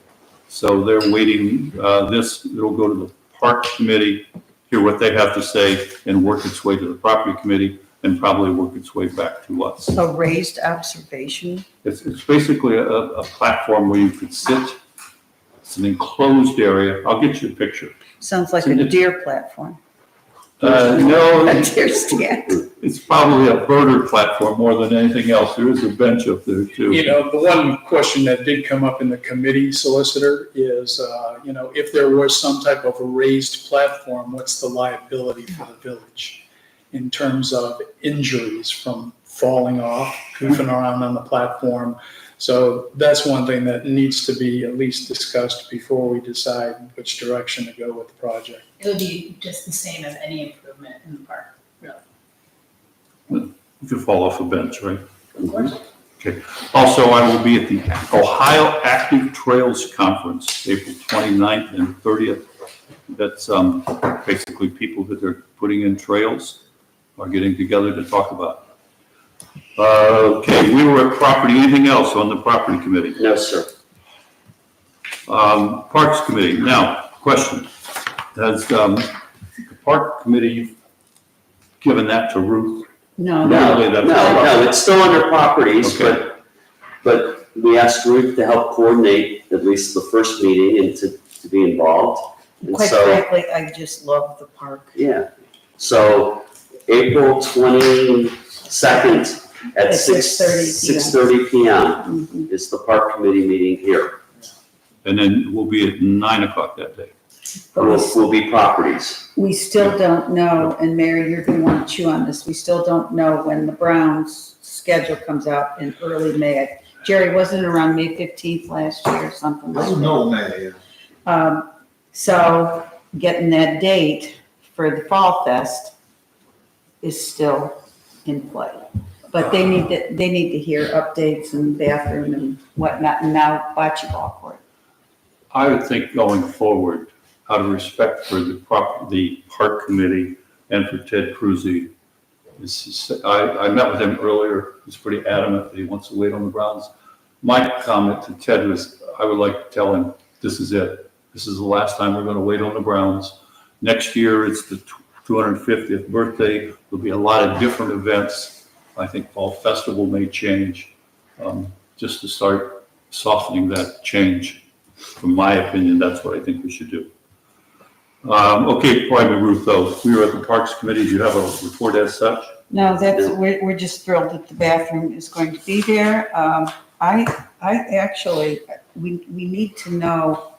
So they're waiting, it'll go to the park committee, hear what they have to say, and work its way to the property committee, and probably work its way back to us. A raised observation. It's basically a platform where you could sit. It's an enclosed area. I'll get you a picture. Sounds like a deer platform. No, A deer stand. it's probably a birder platform more than anything else. There is a bench up there too. You know, the one question that did come up in the committee solicitor is, you know, if there was some type of a raised platform, what's the liability for the village in terms of injuries from falling off, goofing around on the platform? So that's one thing that needs to be at least discussed before we decide which direction to go with the project. It would be just the same as any improvement in the park, really. You could fall off a bench, right? Of course. Okay. Also, I will be at the Ohio Active Trails Conference, April 29th and 30th. That's basically people that are putting in trails are getting together to talk about. Okay, we were at property. Anything else on the property committee? no, sir. Parks committee. Now, question. Has the park committee given that to Ruth? No, No, Really, no, that's- no, it's still under properties, Okay. but we asked Ruth to help coordinate at least the first meeting and to be involved. And quite so, frankly, I just love the park. yeah, so April 22nd at At 6:30 PM Mhm. is the park committee meeting here. And then we'll be at 9 o'clock that day. But Will be properties. we still don't know, and Mary, you're gonna want to chew on this, we still don't know when the Browns' schedule comes out in early May. Jerry, wasn't it around May 15th last year or something like that? No, man. So getting that date for the Fall Fest is still in play. But they need to hear updates and bathroom and whatnot, and now bocce ball court. I would think going forward, out of respect for the park committee and for Ted Cruzy, I met with him earlier. He's pretty adamant that he wants to wait on the Browns. My comment to Ted was, I would like to tell him, this is it. This is the last time we're going to wait on the Browns. Next year, it's the 250th birthday. There'll be a lot of different events. I think Fall Festival may change. just to start softening that change. From my opinion, that's what I think we should do. Okay, before I move, Ruth, though, we were at the Parks Committee. Do you have a report as such? No, we're just thrilled that the bathroom is going to be there. I actually, we need to know,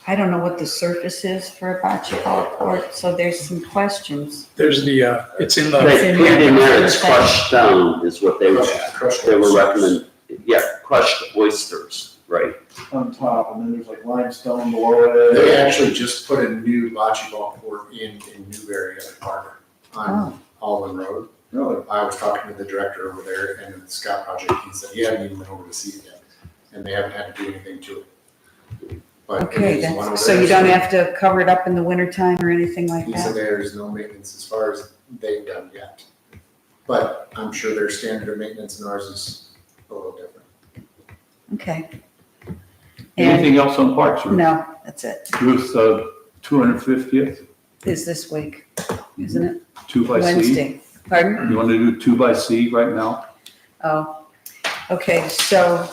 I don't know what the surface is for a bocce ball court, so there's some questions. There's the, it's in the. They put it in there, it's crushed down is what they were recommending. Yeah, crushed oysters, right. On top, and then there's like limestone below it. They actually just put a new bocce ball court in Newberry at the park on Alden Road. Really? I was talking to the director over there and the Scott project, he said he hadn't even been over to see it yet, and they haven't had to do anything to it. But Okay, it is one of so you those- don't have to cover it up in the wintertime or anything like He said that? there's no maintenance as far as they've done yet. But I'm sure their standard of maintenance and ours is a little different. Okay. And, Anything else on Parks, Ruth? no, that's it. Ruth, 250th, Is this week, isn't it? 2 by C? Wednesday. Pardon? You want to do 2 by C right now? Oh, okay, so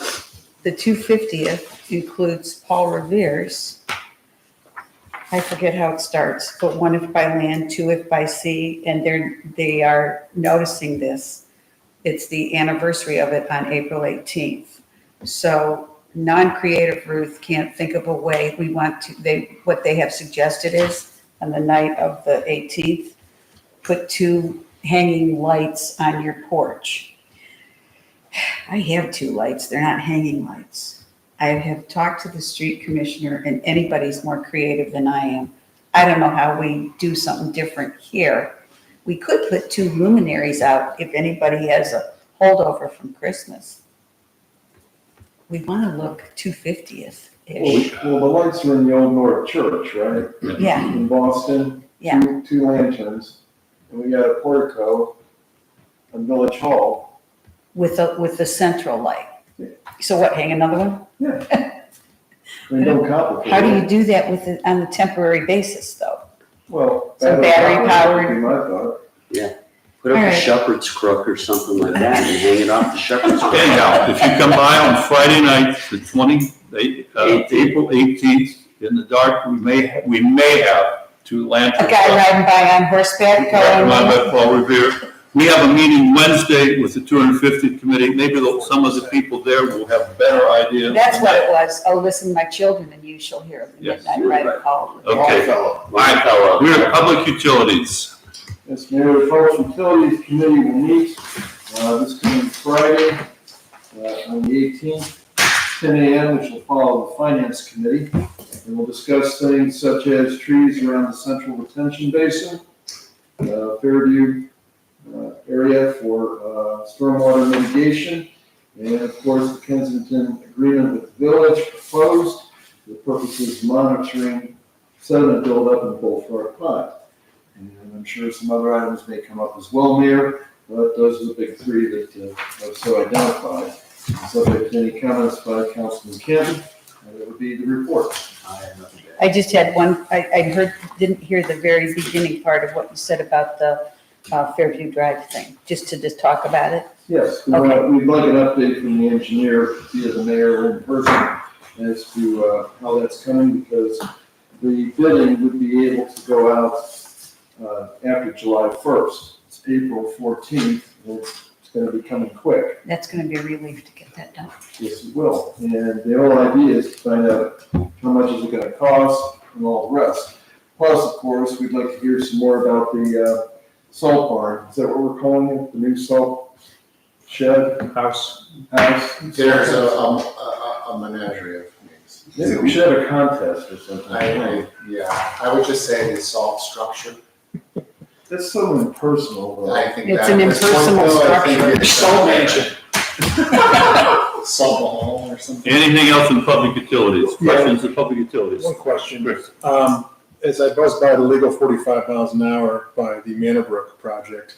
the 250th includes Paul Revere's. I forget how it starts, but 1 if by land, 2 if by sea, and they are noticing this. It's the anniversary of it on April 18th. So non-creative Ruth can't think of a way we want to, what they have suggested is on the night of the 18th, put 2 hanging lights on your porch. I have 2 lights, they're not hanging lights. I have talked to the street commissioner, and anybody's more creative than I am. I don't know how we do something different here. We could put 2 luminaries out if anybody has a holdover from Christmas. We want to look 250th-ish. Well, the lights are in the Old North Church, right? Yeah, In Boston. Yeah. 2 lanterns, and we got a portico on Village Hall. with the central light. So what, hang another one? I mean, don't complicate it. How do you do that on a temporary basis, though? Well. Some battery powered- would be my thought. Put up All a right. shepherd's crook or something like that and hang it off the shepherd's crook. Anyhow, if you come by on Friday night, the 28th, April 18th, in the dark, we may have 2 lanterns. A guy riding by on horseback Run by going, Paul Revere. We have a meeting Wednesday with the 250th committee. Maybe some of the people there will have better ideas. that's what it was. Oh, listen, my children, and you shall hear the Yes. midnight ride call. Okay, My fellow. we're at Public Utilities. Yes, Mayor, the Parks Utilities Committee will meet, this coming Friday, on the 18th, 10 a.m., which will follow the Finance Committee. And we'll discuss things such as trees around the central retention basin, Fairview, area for, stormwater mitigation, and of course, the Kensington agreement with the village proposed for the purposes of monitoring sediment buildup in Bullfrog Pond. And I'm sure some other items may come up as well, Mayor, but those are the big 3 that I've so identified. Subject to any comments by Councilman Kim, and that would be the report. I just had one, I didn't hear the very beginning part of what you said about the Fairview Drive thing, just to talk about it. Yes, we'd like an update from the engineer via the mayor in person as to how that's coming, because the bidding would be able to go out after July 1st. It's April 14th, and it's going to be coming quick. That's going to be a relief to get that done. Yes, it will. And the whole idea is to find out how much is it going to cost and all the rest. Plus, of course, we'd like to hear some more about the salt barn. Is that what we're calling it? The new salt shed? House. There's a menagerie of things. Maybe we should have a contest or something. I would just say the salt structure. That's so impersonal, though. I think It's that an was one impersonal though, I think structure. it's Salt mansion. Salt hall or something. Anything else in public utilities? Questions in public utilities? One question. As I buzzed by the legal 45 miles an hour by the Manor project,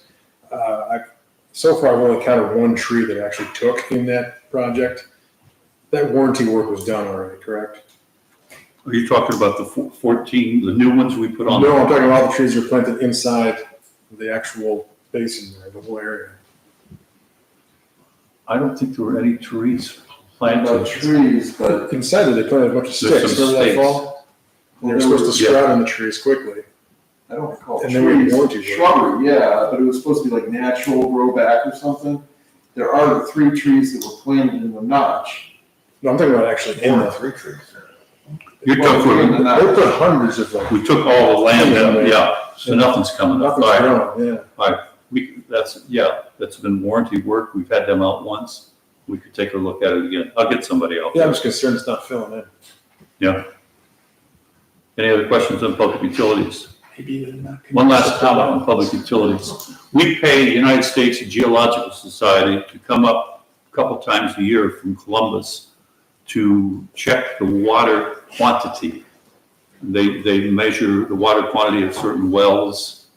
so far I've only counted 1 tree that actually took in that project. That warranty work was done already, correct? Are you talking about the 14, the new ones we put on? No, I'm talking about all the trees that are planted inside the actual basin there, the whole area. I don't think there were any trees No planted. trees, but Inside it, they planted a bunch of There's sticks, some remember that stakes. fall? They were supposed to sprout on the trees quickly. I don't recall And then we trees. warned you. Shrubbery, yeah, but it was supposed to be like natural grow back or something. There are the 3 trees that were planted in the notch. No, I'm talking about actually in the. 3 trees. You Well, took, in the They notch. put hundreds of them. we took all the land out, yeah, so nothing's coming up. Nothing's growing, yeah. That's been warranty work. We've had them out once. We could take a look at it again. I'll get somebody out Yeah, I'm there. just concerned it's not filling in. Yeah. Any other questions on public utilities? Maybe they're not. One last comment on public utilities. We pay the United States Geological Society to come up a couple times a year from Columbus to check the water quantity. They measure the water quantity of certain wells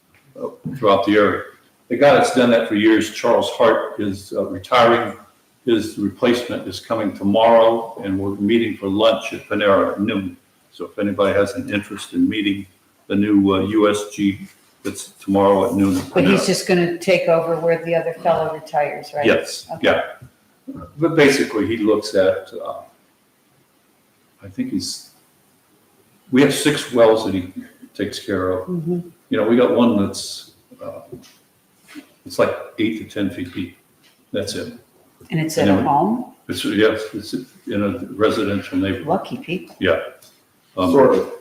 throughout the area. The guy that's done that for years, Charles Hart, is retiring. His replacement is coming tomorrow, and we're meeting for lunch at Panera at noon. So if anybody has an interest in meeting the new USG, that's tomorrow at noon. at But he's Panera. just gonna take over where the other fellow retires, right? Yes, Okay. yeah. But basically, he looks at, I think we have 6 wells that he takes care of. Mhm. You know, we got one that's, it's like 8 to 10 feet deep. That's it. And it's at a home? It's, yes, it's in a residential neighborhood. Lucky people. Yeah. Sort of.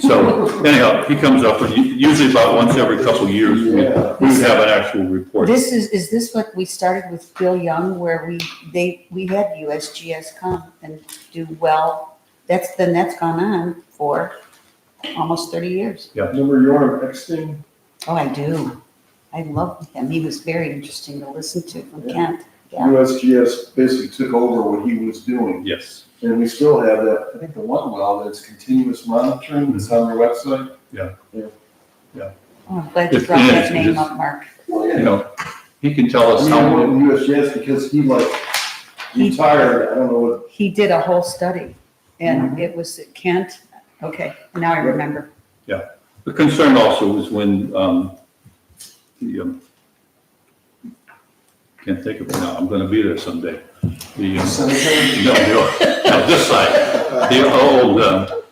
So anyhow, he comes up and usually about once every couple of years, we would have an actual report. Is this what we started with Bill Young, where we had USGS come and do well? That's gone on for almost 30 years. Remember Yorm Eckstein? Oh, I do. I love him. He was very interesting to listen to from Kent. Yeah. USGS basically took over what he was doing. Yes. And we still have that, I think the one well that's continuous monitoring, that's on their website. Oh, I'm glad you It brought that is, name it up, Mark. Well, You know, he can tell I us mean, how I many. went to USGS because he retired, I don't know what, He did a whole study, and it was at Kent. Okay, now I remember. The concern also was when, can't think of it now, I'm gonna be there someday. The, cemetery. no, this side, the old,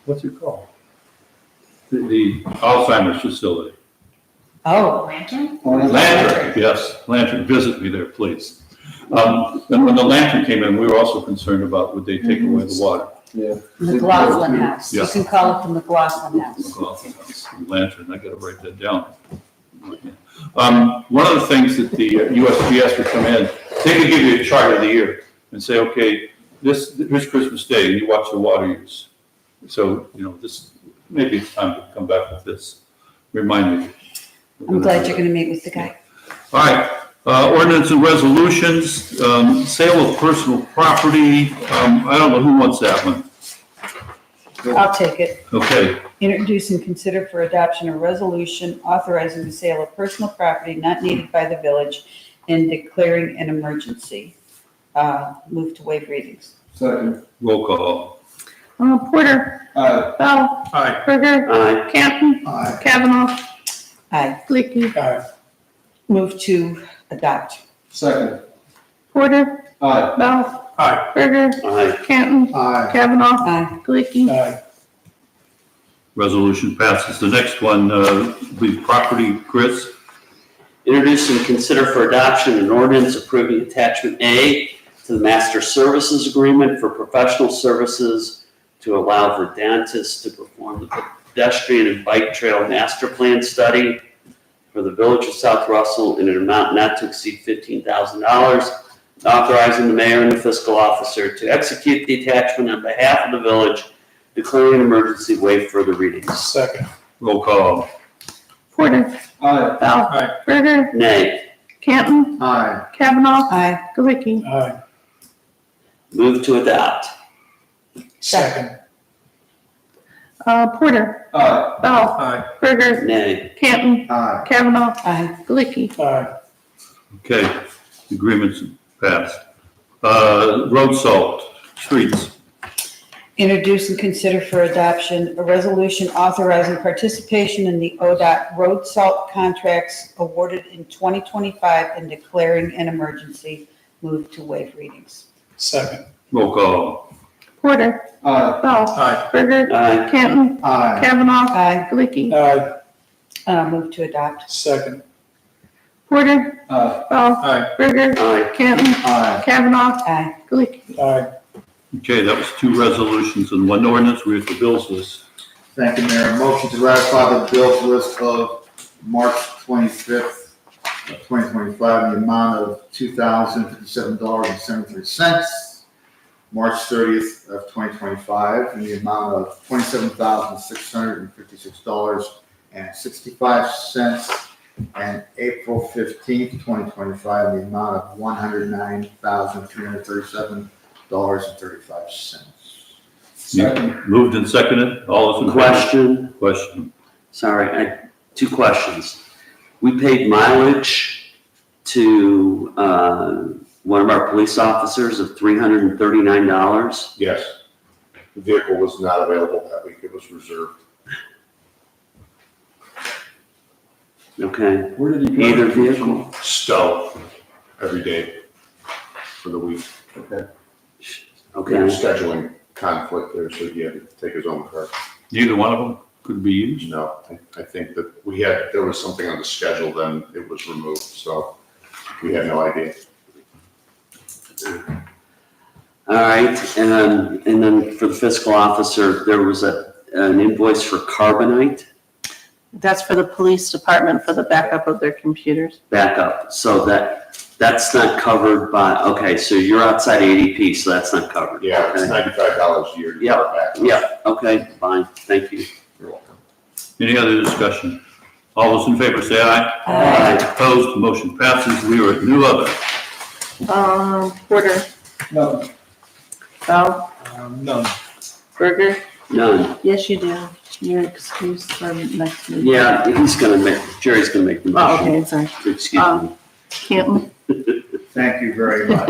what's it called? The Alzheimer's facility. Oh, Lantern? Lantern, yes, Lantern, visit me there, please. And when the Lantern came in, we were also concerned about would they take away the water? Yeah. McLaughlin House. You Yeah. can call it the McLaughlin House. McLaughlin House, Lantern, I gotta write that down. One of the things that the USGS would come in, they could give you a chart of the year and say, okay, here's Christmas Day, and you watch the water use. So, you know, maybe it's time to come back with this, remind me. I'm glad you're gonna meet with the guy. All right, ordinance and resolutions, sale of personal property, I don't know who wants that one. I'll take it. Okay, Introduce and consider for adoption a resolution authorizing the sale of personal property not needed by the village and declaring an emergency. Move to waive readings. Second. roll call. Porter. Aye. Bell. Aye. Berger. Aye. Canton. Aye. Kavanaugh. Aye. Licky. Aye. Move to adopt. Second. Porter. Aye. Bell. Aye. Berger. Aye. Canton. Aye. Kavanaugh. Aye. Licky. Aye. Resolution passes. The next one, the property, Chris. Introduce and consider for adoption an ordinance approving attachment A to the master services agreement for professional services to allow Verdantis to perform the pedestrian and bike trail master plan study for the village of South Russell in an amount not to exceed $15,000, authorizing the mayor and the fiscal officer to execute the attachment on behalf of the village, declaring an emergency, waive further readings. Second. Roll call. Porter. Aye. Bell. Aye. Berger. Nay. Canton. Aye. Kavanaugh. Aye. Licky. Aye. Move to adopt. Second. Porter. Aye. Bell. Aye. Berger. Nay. Canton. Aye. Kavanaugh. Aye. Licky. Aye. Okay, agreements passed. Road salt, streets. introduce and consider for adoption a resolution authorizing participation in the ODOT road salt contracts awarded in 2025 and declaring an emergency. Move to waive readings. Second. Roll call. Porter. Aye. Bell. Aye. Berger. Aye. Canton. Aye. Kavanaugh. Aye. Licky. Aye. Move to adopt. Second. Porter. Aye. Bell. Aye. Berger. Aye. Canton. Aye. Kavanaugh. Aye. Licky. Aye. Okay, that was 2 resolutions and 1 ordinance. We have the bills list. Thank you, Mayor. Motion to ratify the bills list of March 25th of 2025 in the amount of $2,057.73. March 30th of 2025 in the amount of $27,656.65. And April 15th, 2025 in the amount of $109,337.35. Second. Moved and seconded. All those in favor? Question, Question. sorry, 2 questions. We paid mileage to one of our police officers of $339. Yes. The vehicle was not available that week, it was reserved. Okay, Where did he go? either vehicle. Stowe every day for the week. Okay. Okay, Scheduling conflict there, so he had to take his own car. Neither one of them could be used? No, I think that there was something on the schedule, then it was removed, so we had no idea. all right, and then for the fiscal officer, there was an invoice for Carbonite That's for the police department for the backup of their computers. backup, so that's not covered by, okay, so you're outside ADP, so that's not covered. Yeah, it's Okay. $95 a year to Yeah, start back. Yeah, okay, fine, thank you. You're welcome. Any other discussion? All those in favor say aye. Aye. Opposed, motion passes. We are at new other. Porter. No. Bell. None. Berger. None. Yes, you do. You're excused for next meeting. Yeah, Jerry's gonna make the Oh, motion. okay, sorry. Excuse me. Canton. Thank you very much.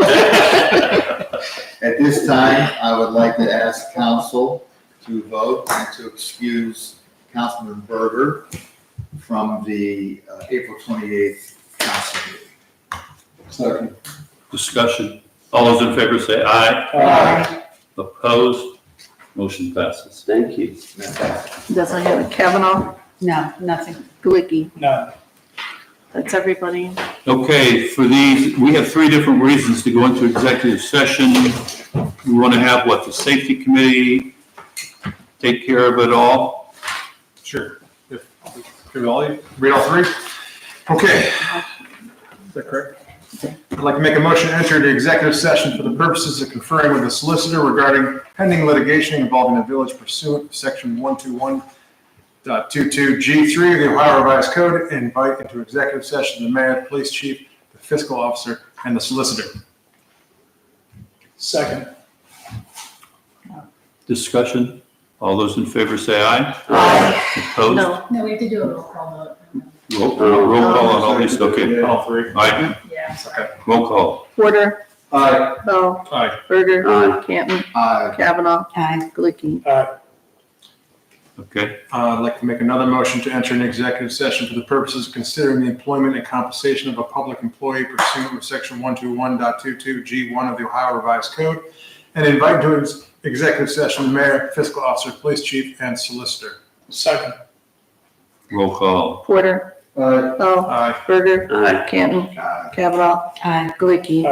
At this time, I would like to ask council to vote and to excuse Councilman Berger from the April 28th council meeting. Second. Discussion. All those in favor say aye. Aye. Opposed, motion passes. Thank you. That's not him. Kavanaugh. No, nothing. Glicky. None. That's everybody. Okay, for these, we have 3 different reasons to go into executive session. We want to have the safety committee take care of it all. Sure. Can we all read all 3? Okay. Is that correct? I'd like to make a motion to enter into executive session for the purposes of conferring with the solicitor regarding pending litigation involving the village pursuant to section 121.22G3 of the Ohio Revised Code, and invite into executive session the mayor, the police chief, the fiscal officer, and the solicitor. Second. Discussion. All those in favor say aye. Aye. Opposed? No. No, we have to do a roll call vote. Roll call on all these, okay. All 3. Aye, Yeah, sorry. roll call. Porter. Aye. Bell. Aye. Berger. Aye. Canton. Aye. Kavanaugh. Aye. Glicky. Okay, I'd like to make another motion to enter an executive session for the purposes of considering the employment and compensation of a public employee pursuant to section 121.22G1 of the Ohio Revised Code, and invite to executive session the mayor, fiscal officer, police chief, and solicitor. Second. roll call. Porter. Aye. Bell. Aye. Berger. Aye. Canton. Aye. Kavanaugh. Aye. Glicky.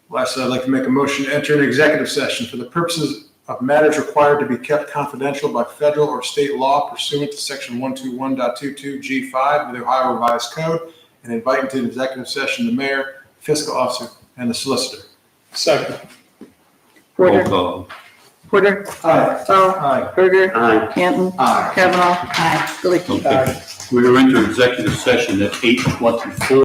Lastly, I'd like to make a motion to enter an executive session for the purposes of matters required to be kept confidential by federal or state law pursuant to section 121.22G5 of the Ohio Revised Code, and invite into executive session the mayor, fiscal officer, and the solicitor. Second. Roll Porter. call. Porter. Aye. Bell. Aye. Berger. Aye. Canton. Aye. Kavanaugh. Aye. Glicky. Okay, we are into executive session at 8:24.